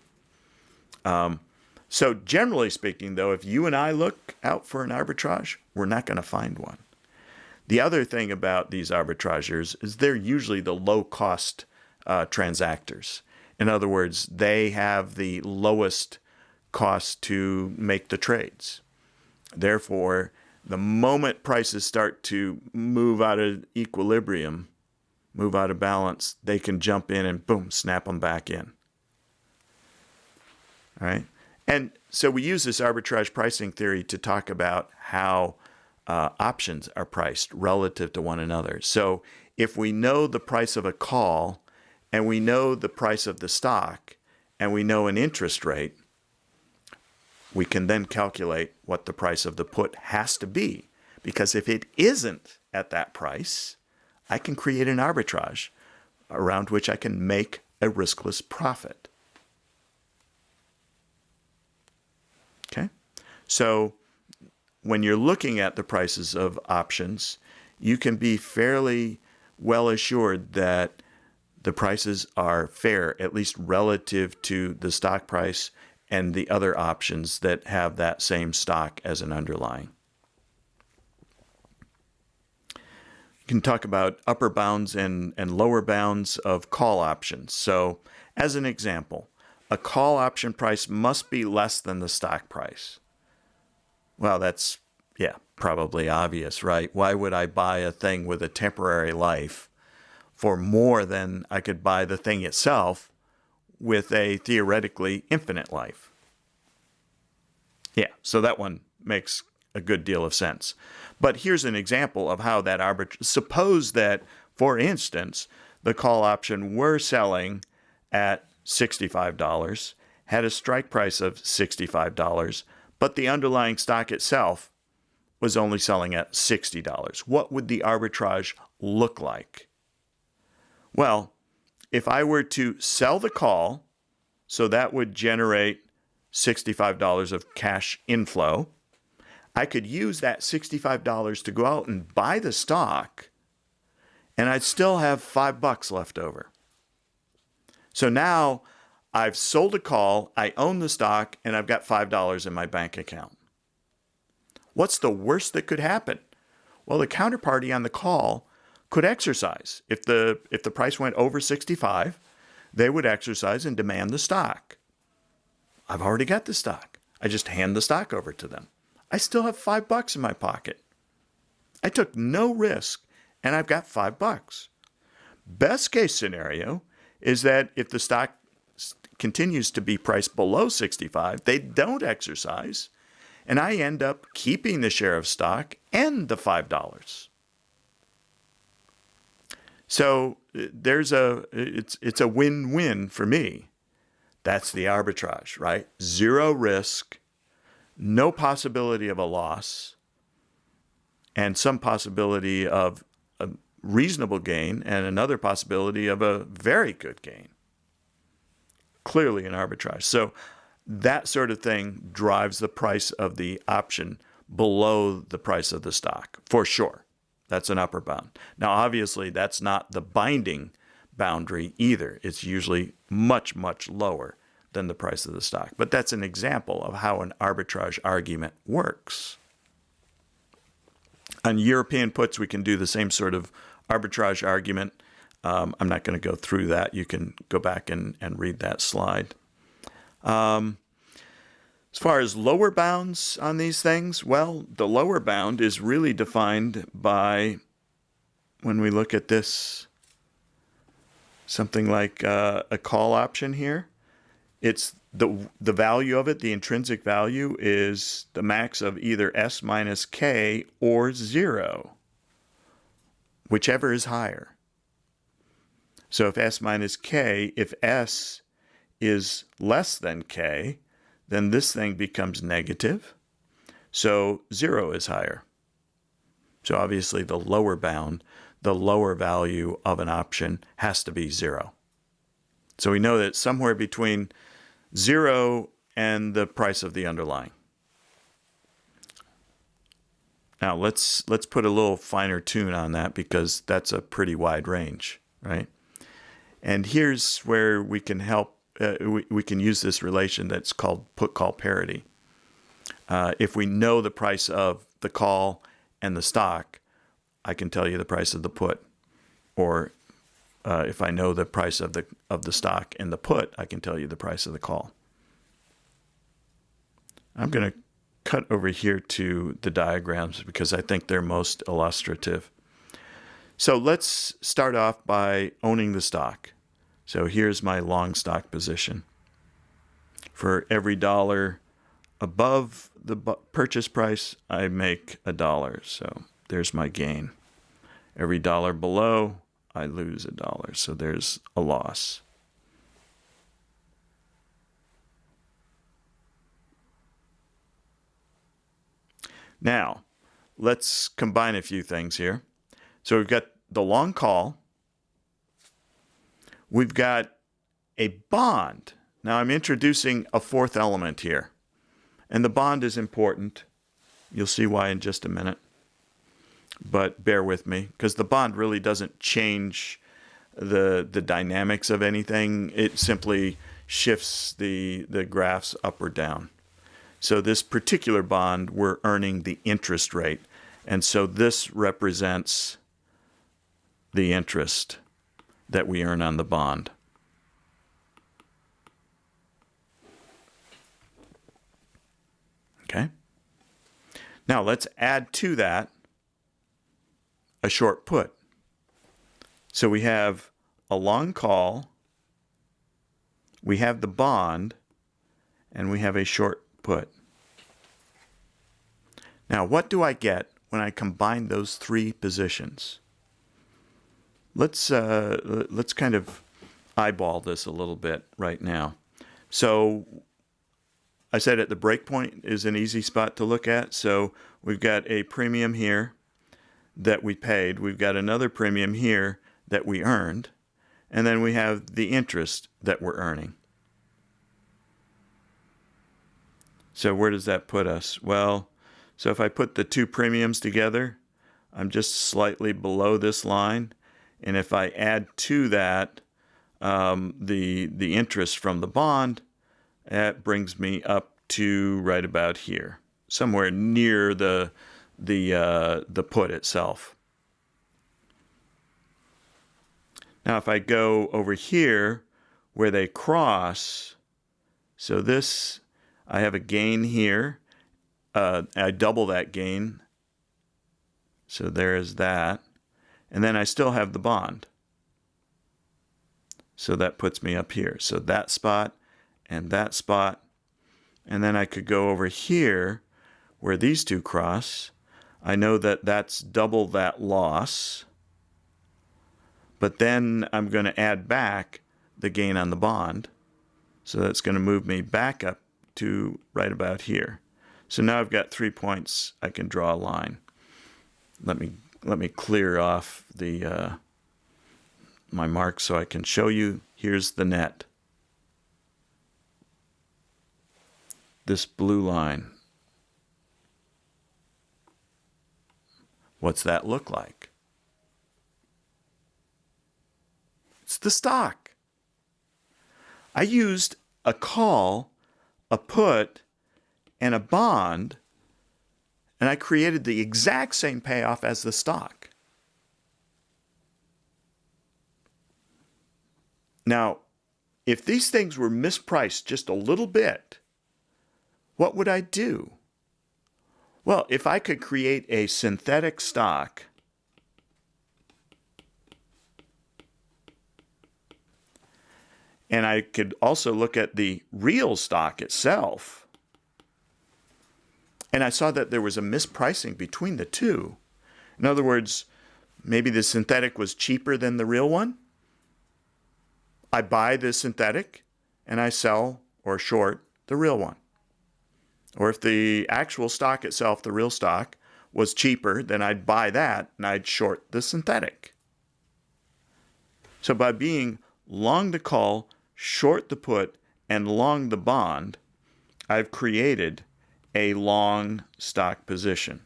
So generally speaking, though, if you and I look out for an arbitrage, we're not going to find one. The other thing about these arbitrageurs is they're usually the low-cost transactors. In other words, they have the lowest cost to make the trades. Therefore, the moment prices start to move out of equilibrium, move out of balance, they can jump in and boom, snap them back in. All right? And so we use this arbitrage pricing theory to talk about how options are priced relative to one another. So if we know the price of a call and we know the price of the stock and we know an interest rate, we can then calculate what the price of the put has to be. Because if it isn't at that price, I can create an arbitrage around which I can make a riskless profit. Okay? So when you're looking at the prices of options, you can be fairly well assured that the prices are fair, at least relative to the stock price and the other options that have that same stock as an underlying. You can talk about upper bounds and lower bounds of call options. So as an example, a call option price must be less than the stock price. Well, that's, probably obvious, right? Why would I buy a thing with a temporary life for more than I could buy the thing itself with a theoretically infinite life? Yeah, so that one makes a good deal of sense. But here's an example of how that arbitrage. Suppose that, for instance, the call option were selling at $65, had a strike price of $65, but the underlying stock itself was only selling at $60. What would the arbitrage look like? Well, if I were to sell the call, so that would generate $65 of cash inflow, I could use that $65 to go out and buy the stock, and I'd still have $5 left over. So now I've sold a call, I own the stock, and I've got $5 in my bank account. What's the worst that could happen? Well, the counterparty on the call could exercise. If the price went over 65, they would exercise and demand the stock. I've already got the stock. I just hand the stock over to them. I still have $5 in my pocket. I took no risk, and I've got $5. Best case scenario is that if the stock continues to be priced below 65, they don't exercise, and I end up keeping the share of stock and the $5. So it's a win-win for me. That's the arbitrage, right? Zero risk, no possibility of a loss, and some possibility of a reasonable gain and another possibility of a very good gain. Clearly an arbitrage. So that sort of thing drives the price of the option below the price of the stock, for sure. That's an upper bound. Now, obviously, that's not the binding boundary either. It's usually much, much lower than the price of the stock. But that's an example of how an arbitrage argument works. On European puts, we can do the same sort of arbitrage argument. I'm not going to go through that. You can go back and read that slide. As far as lower bounds on these things, well, the lower bound is really defined by, when we look at this, something like a call option here. It's the value of it, the intrinsic value, is the max of either S minus K or 0, whichever is higher. So if S minus K, if S is less than K, then this thing becomes negative. So 0 is higher. So obviously the lower bound, the lower value of an option has to be 0. So we know that somewhere between 0 and the price of the underlying. Now let's put a little finer tune on that, because that's a pretty wide range, right? And here's where we can help. We can use this relation that's called put-call parity. If we know the price of the call and the stock, I can tell you the price of the put. Or if I know the price of the stock and the put, I can tell you the price of the call. I'm going to cut over here to the diagrams because I think they're most illustrative. So let's start off by owning the stock. So here's my long stock position. For every dollar above the purchase price, I make $1. So there's my gain. Every dollar below, I lose $1. So there's a loss. Now, let's combine a few things here. So we've got the long call. We've got a bond. Now I'm introducing a fourth element here. And the bond is important. You'll see why in just a minute. But bear with me, because the bond really doesn't change the dynamics of anything. It simply shifts the graphs up or down. So this particular bond, we're earning the interest rate. And so this represents the interest that we earn on the bond. Okay? Now let's add to that a short put. So we have a long call, we have the bond, and we have a short put. Now, what do I get when I combine those three positions? Let's kind of eyeball this a little bit right now. So I said at the breakpoint is an easy spot to look at. So we've got a premium here that we paid. We've got another premium here that we earned. And then we have the interest that we're earning. So where does that put us? Well, so if I put the two premiums together, I'm just slightly below this line. And if I add to that the interest from the bond, that brings me up to right about here, somewhere near the put itself. Now, if I go over here where they cross, so this, I have a gain here. I double that gain. So there is that. And then I still have the bond. So that puts me up here. So that spot and that spot. And then I could go over here where these two cross. I know that that's double that loss. But then I'm going to add back the gain on the bond. So that's going to move me back up to right about here. So now I've got 3 points. I can draw a line. Let me clear off the my mark so I can show you. Here's the net. This blue line. What's that look like? It's the stock. I used a call, a put, and a bond, and I created the exact same payoff as the stock. Now, if these things were mispriced just a little bit, what would I do? Well, if I could create a synthetic stock and I could also look at the real stock itself, and I saw that there was a mispricing between the two. In other words, maybe the synthetic was cheaper than the real one. I buy the synthetic and I sell or short the real one. Or if the actual stock itself, the real stock, was cheaper, then I'd buy that and I'd short the synthetic. So by being long the call, short the put, and long the bond, I've created a long stock position.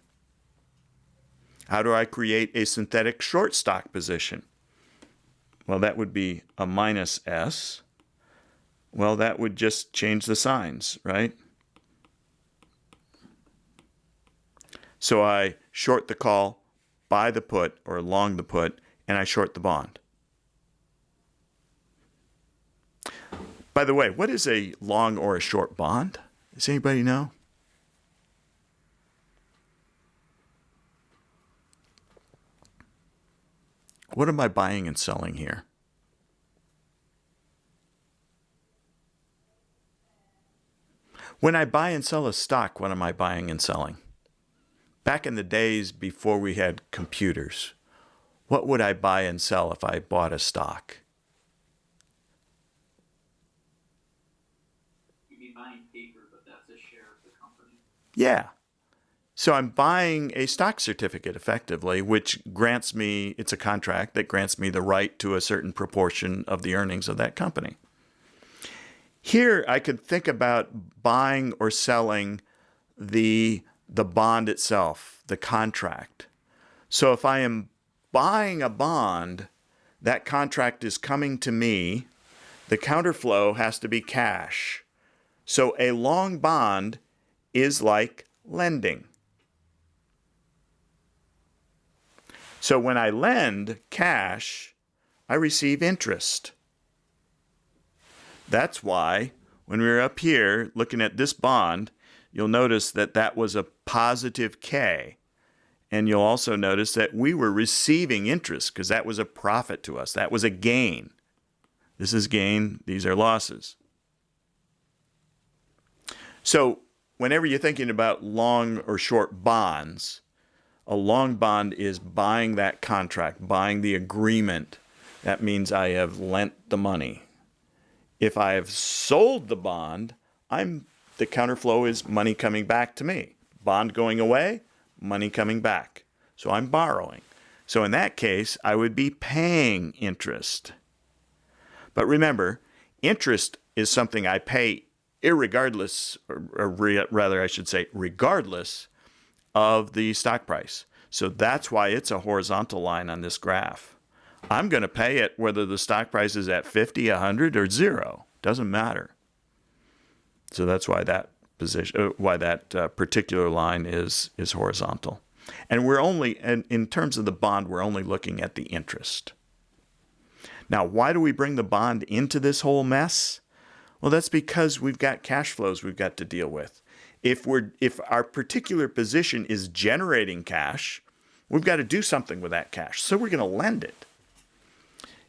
How do I create a synthetic short stock position? Well, that would be a minus S. Well, that would just change the signs, right? So I short the call, buy the put, or long the put, and I short the bond. By the way, what is a long or a short bond? Does anybody know? What am I buying and selling here? When I buy and sell a stock, what am I buying and selling? Back in the days before we had computers, what would I buy and sell if I bought a stock? You'd be buying paper, but that's a share of the company. Yeah. So I'm buying a stock certificate effectively, which grants me, it's a contract that grants me the right to a certain proportion of the earnings of that company. Here, I could think about buying or selling the bond itself, the contract. So if I am buying a bond, that contract is coming to me. The counterflow has to be cash. So a long bond is like lending. So when I lend cash, I receive interest. That's why when we were up here looking at this bond, you'll notice that that was a positive K. And you'll also notice that we were receiving interest because that was a profit to us. That was a gain. This is gain. These are losses. So whenever you're thinking about long or short bonds, a long bond is buying that contract, buying the agreement. That means I have lent the money. If I have sold the bond, the counterflow is money coming back to me. Bond going away, money coming back. So I'm borrowing. So in that case, I would be paying interest. But remember, interest is something I pay irregardless, or rather I should say regardless of the stock price. So that's why it's a horizontal line on this graph. I'm going to pay it whether the stock price is at 50, 100, or 0. Doesn't matter. So that's why that particular line is horizontal. And in terms of the bond, we're only looking at the interest. Now, why do we bring the bond into this whole mess? Well, that's because we've got cash flows we've got to deal with. If our particular position is generating cash, we've got to do something with that cash. So we're going to lend it.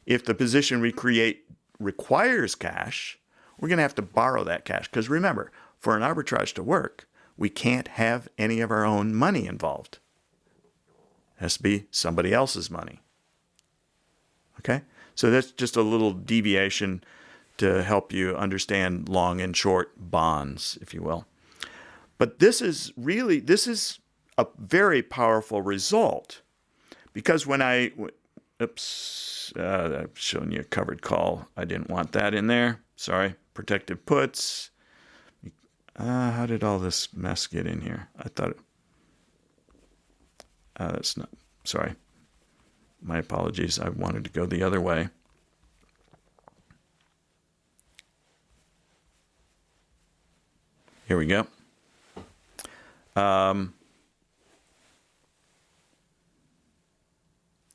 If the position we create requires cash, we're going to have to borrow that cash. Because remember, for an arbitrage to work, we can't have any of our own money involved. It has to be somebody else's money. Okay? So that's just a little deviation to help you understand long and short bonds, if you will. But this is a very powerful result because when I've shown you a covered call. I didn't want that in there. Sorry. Protected puts. How did all this mess get in here? I thought that's not, sorry. My apologies. I wanted to go the other way. Here we go.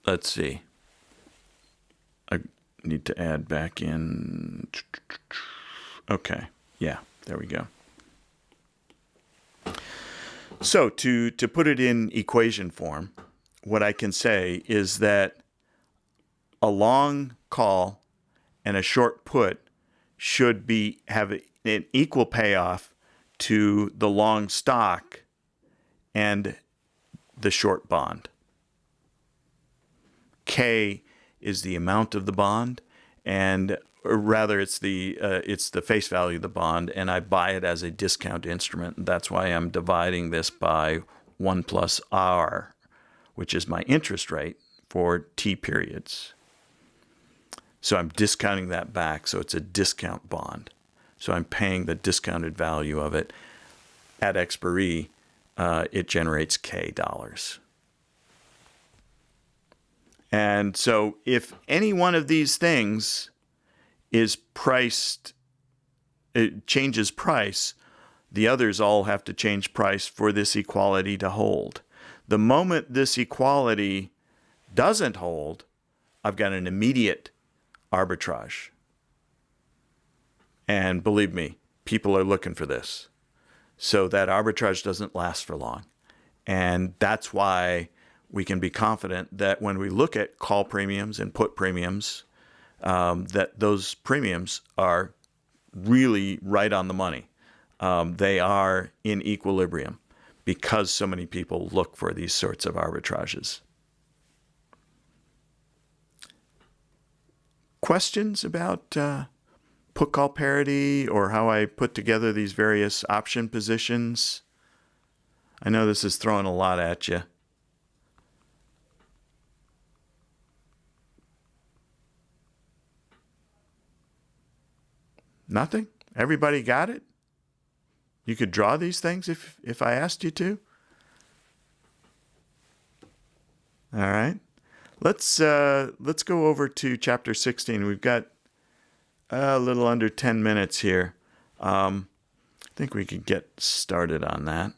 Let's see. I need to add back in. Okay. Yeah, there we go. So to put it in equation form, what I can say is that a long call and a short put should have an equal payoff to the long stock and the short bond. K is the amount of the bond, or rather it's the face value of the bond, and I buy it as a discount instrument. That's why I'm dividing this by 1 plus R, which is my interest rate for T periods. So I'm discounting that back, so it's a discount bond. So I'm paying the discounted value of it. At expiry, it generates K dollars. And so if any one of these things is priced, it changes price, the others all have to change price for this equality to hold. The moment this equality doesn't hold, I've got an immediate arbitrage. And believe me, people are looking for this. So that arbitrage doesn't last for long. And that's why we can be confident that when we look at call premiums and put premiums, that those premiums are really right on the money. They are in equilibrium because so many people look for these sorts of arbitrages. Questions about put call parity or how I put together these various option positions? I know this is throwing a lot at you. Nothing? Everybody got it? You could draw these things if I asked you to? All right. Let's go over to chapter 16. We've got a little under 10 minutes here. I think we could get started on that.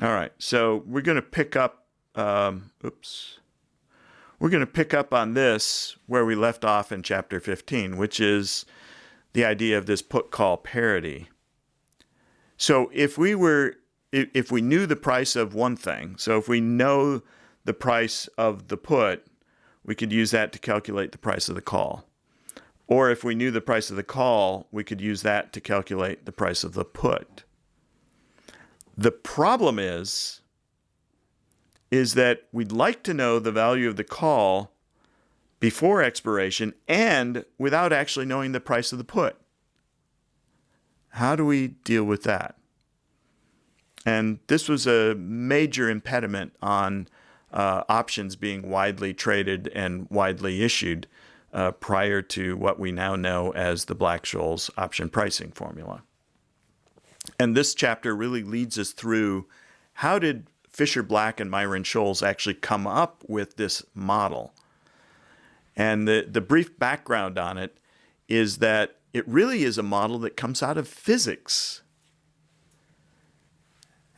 All right, so we're going to pick up. We're going to pick up on this where we left off in chapter 15, which is the idea of this put-call parity. So if we knew the price of one thing, so if we know the price of the put, we could use that to calculate the price of the call. Or if we knew the price of the call, we could use that to calculate the price of the put. The problem is that we'd like to know the value of the call before expiration and without actually knowing the price of the put. How do we deal with that? And this was a major impediment on options being widely traded and widely issued prior to what we now know as the Black-Scholes option pricing formula. And this chapter really leads us through how did Fisher Black and Myron Scholes actually come up with this model. And the brief background on it is that it really is a model that comes out of physics.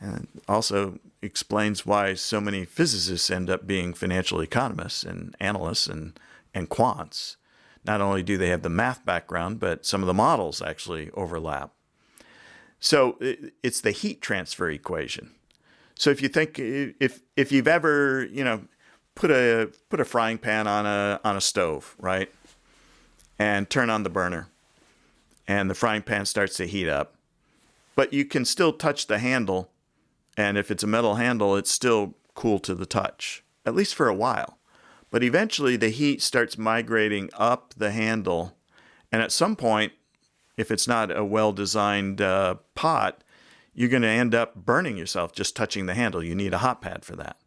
And also explains why so many physicists end up being financial economists and analysts and quants. Not only do they have the math background, but some of the models actually overlap. So it's the heat transfer equation. So if you think, if you've ever, put a frying pan on a stove, right, and turn on the burner, and the frying pan starts to heat up, but you can still touch the handle, and if it's a metal handle, it's still cool to the touch, at least for a while. But eventually the heat starts migrating up the handle, and at some point, if it's not a well-designed pot, you're going to end up burning yourself just touching the handle. You need a hot pad for that.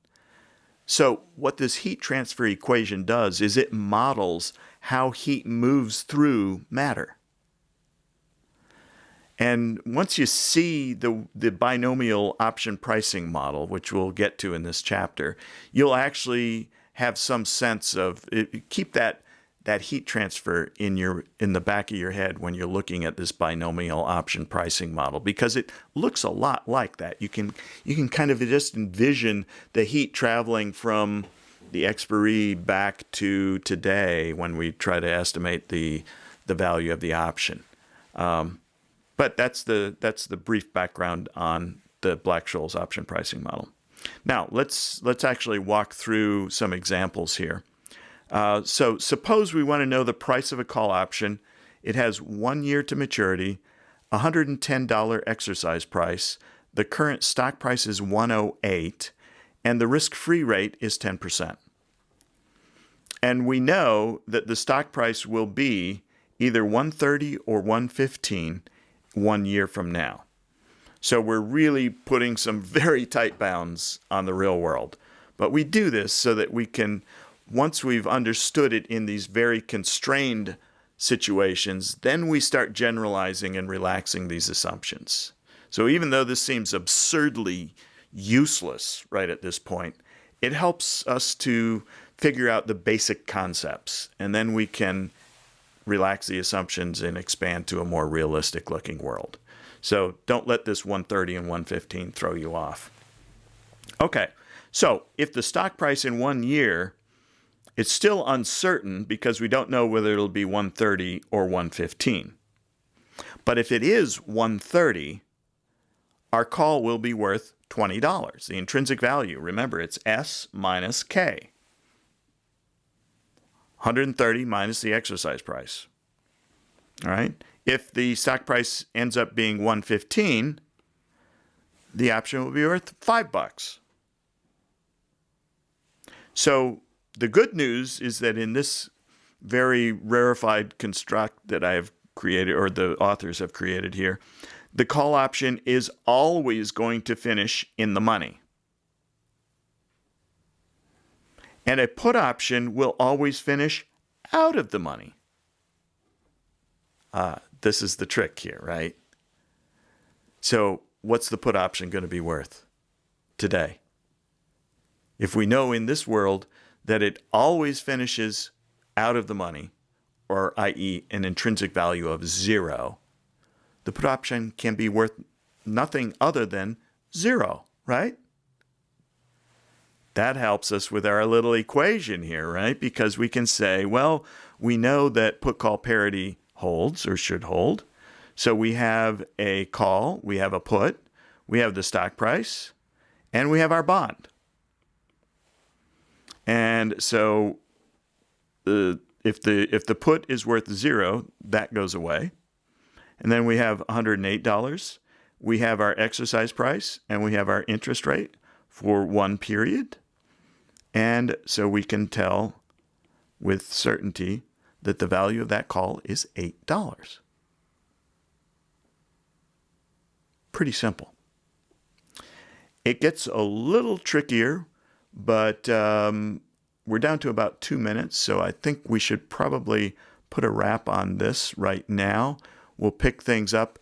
So what this heat transfer equation does is it models how heat moves through matter. And once you see the binomial option pricing model, which we'll get to in this chapter, you'll actually have some sense of keep that heat transfer in the back of your head when you're looking at this binomial option pricing model, because it looks a lot like that. You can kind of just envision the heat traveling from the expiry back to today when we try to estimate the value of the option. But that's the brief background on the Black-Scholes option pricing model. Now let's actually walk through some examples here. So suppose we want to know the price of a call option. It has 1 year to maturity, $110 exercise price. The current stock price is 108, and the risk-free rate is 10%. And we know that the stock price will be either 130 or 115 1 year from now. So we're really putting some very tight bounds on the real world. But we do this so that we can, once we've understood it in these very constrained situations, then we start generalizing and relaxing these assumptions. So even though this seems absurdly useless right at this point, it helps us to figure out the basic concepts, and then we can relax the assumptions and expand to a more realistic looking world. So don't let this 130 and 115 throw you off. Okay, so if the stock price in 1 year, it's still uncertain because we don't know whether it'll be 130 or 115. But if it is 130, our call will be worth $20. The intrinsic value, remember, it's S minus K. 130 minus the exercise price. All right? If the stock price ends up being 115, the option will be worth $5. So the good news is that in this very rarefied construct that I have created, or the authors have created here, the call option is always going to finish in the money. And a put option will always finish out of the money. This is the trick here, right? So what's the put option going to be worth today? If we know in this world that it always finishes out of the money, or i.e. an intrinsic value of 0, the put option can be worth nothing other than 0, right? That helps us with our little equation here, right? Because we can say, well, we know that put-call parity holds or should hold. So we have a call, we have a put, we have the stock price, and we have our bond. And so if the put is worth 0, that goes away. And then we have $108. We have our exercise price, and we have our interest rate for 1 period. And so we can tell with certainty that the value of that call is $8. Pretty simple. It gets a little trickier, but we're down to about 2 minutes, so I think we should probably put a wrap on this right now. We'll pick things up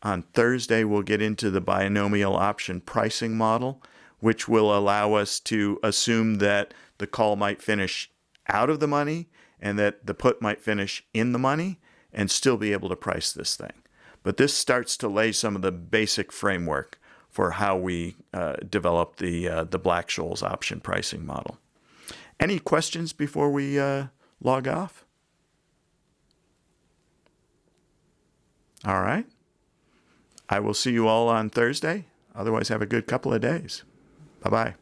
on Thursday. We'll get into the binomial option pricing model, which will allow us to assume that the call might finish out of the money and that the put might finish in the money and still be able to price this thing. But this starts to lay some of the basic framework for how we develop the Black-Scholes option pricing model. Any questions before we log off? All right. I will see you all on Thursday. Otherwise, have a good couple of days. Bye-bye.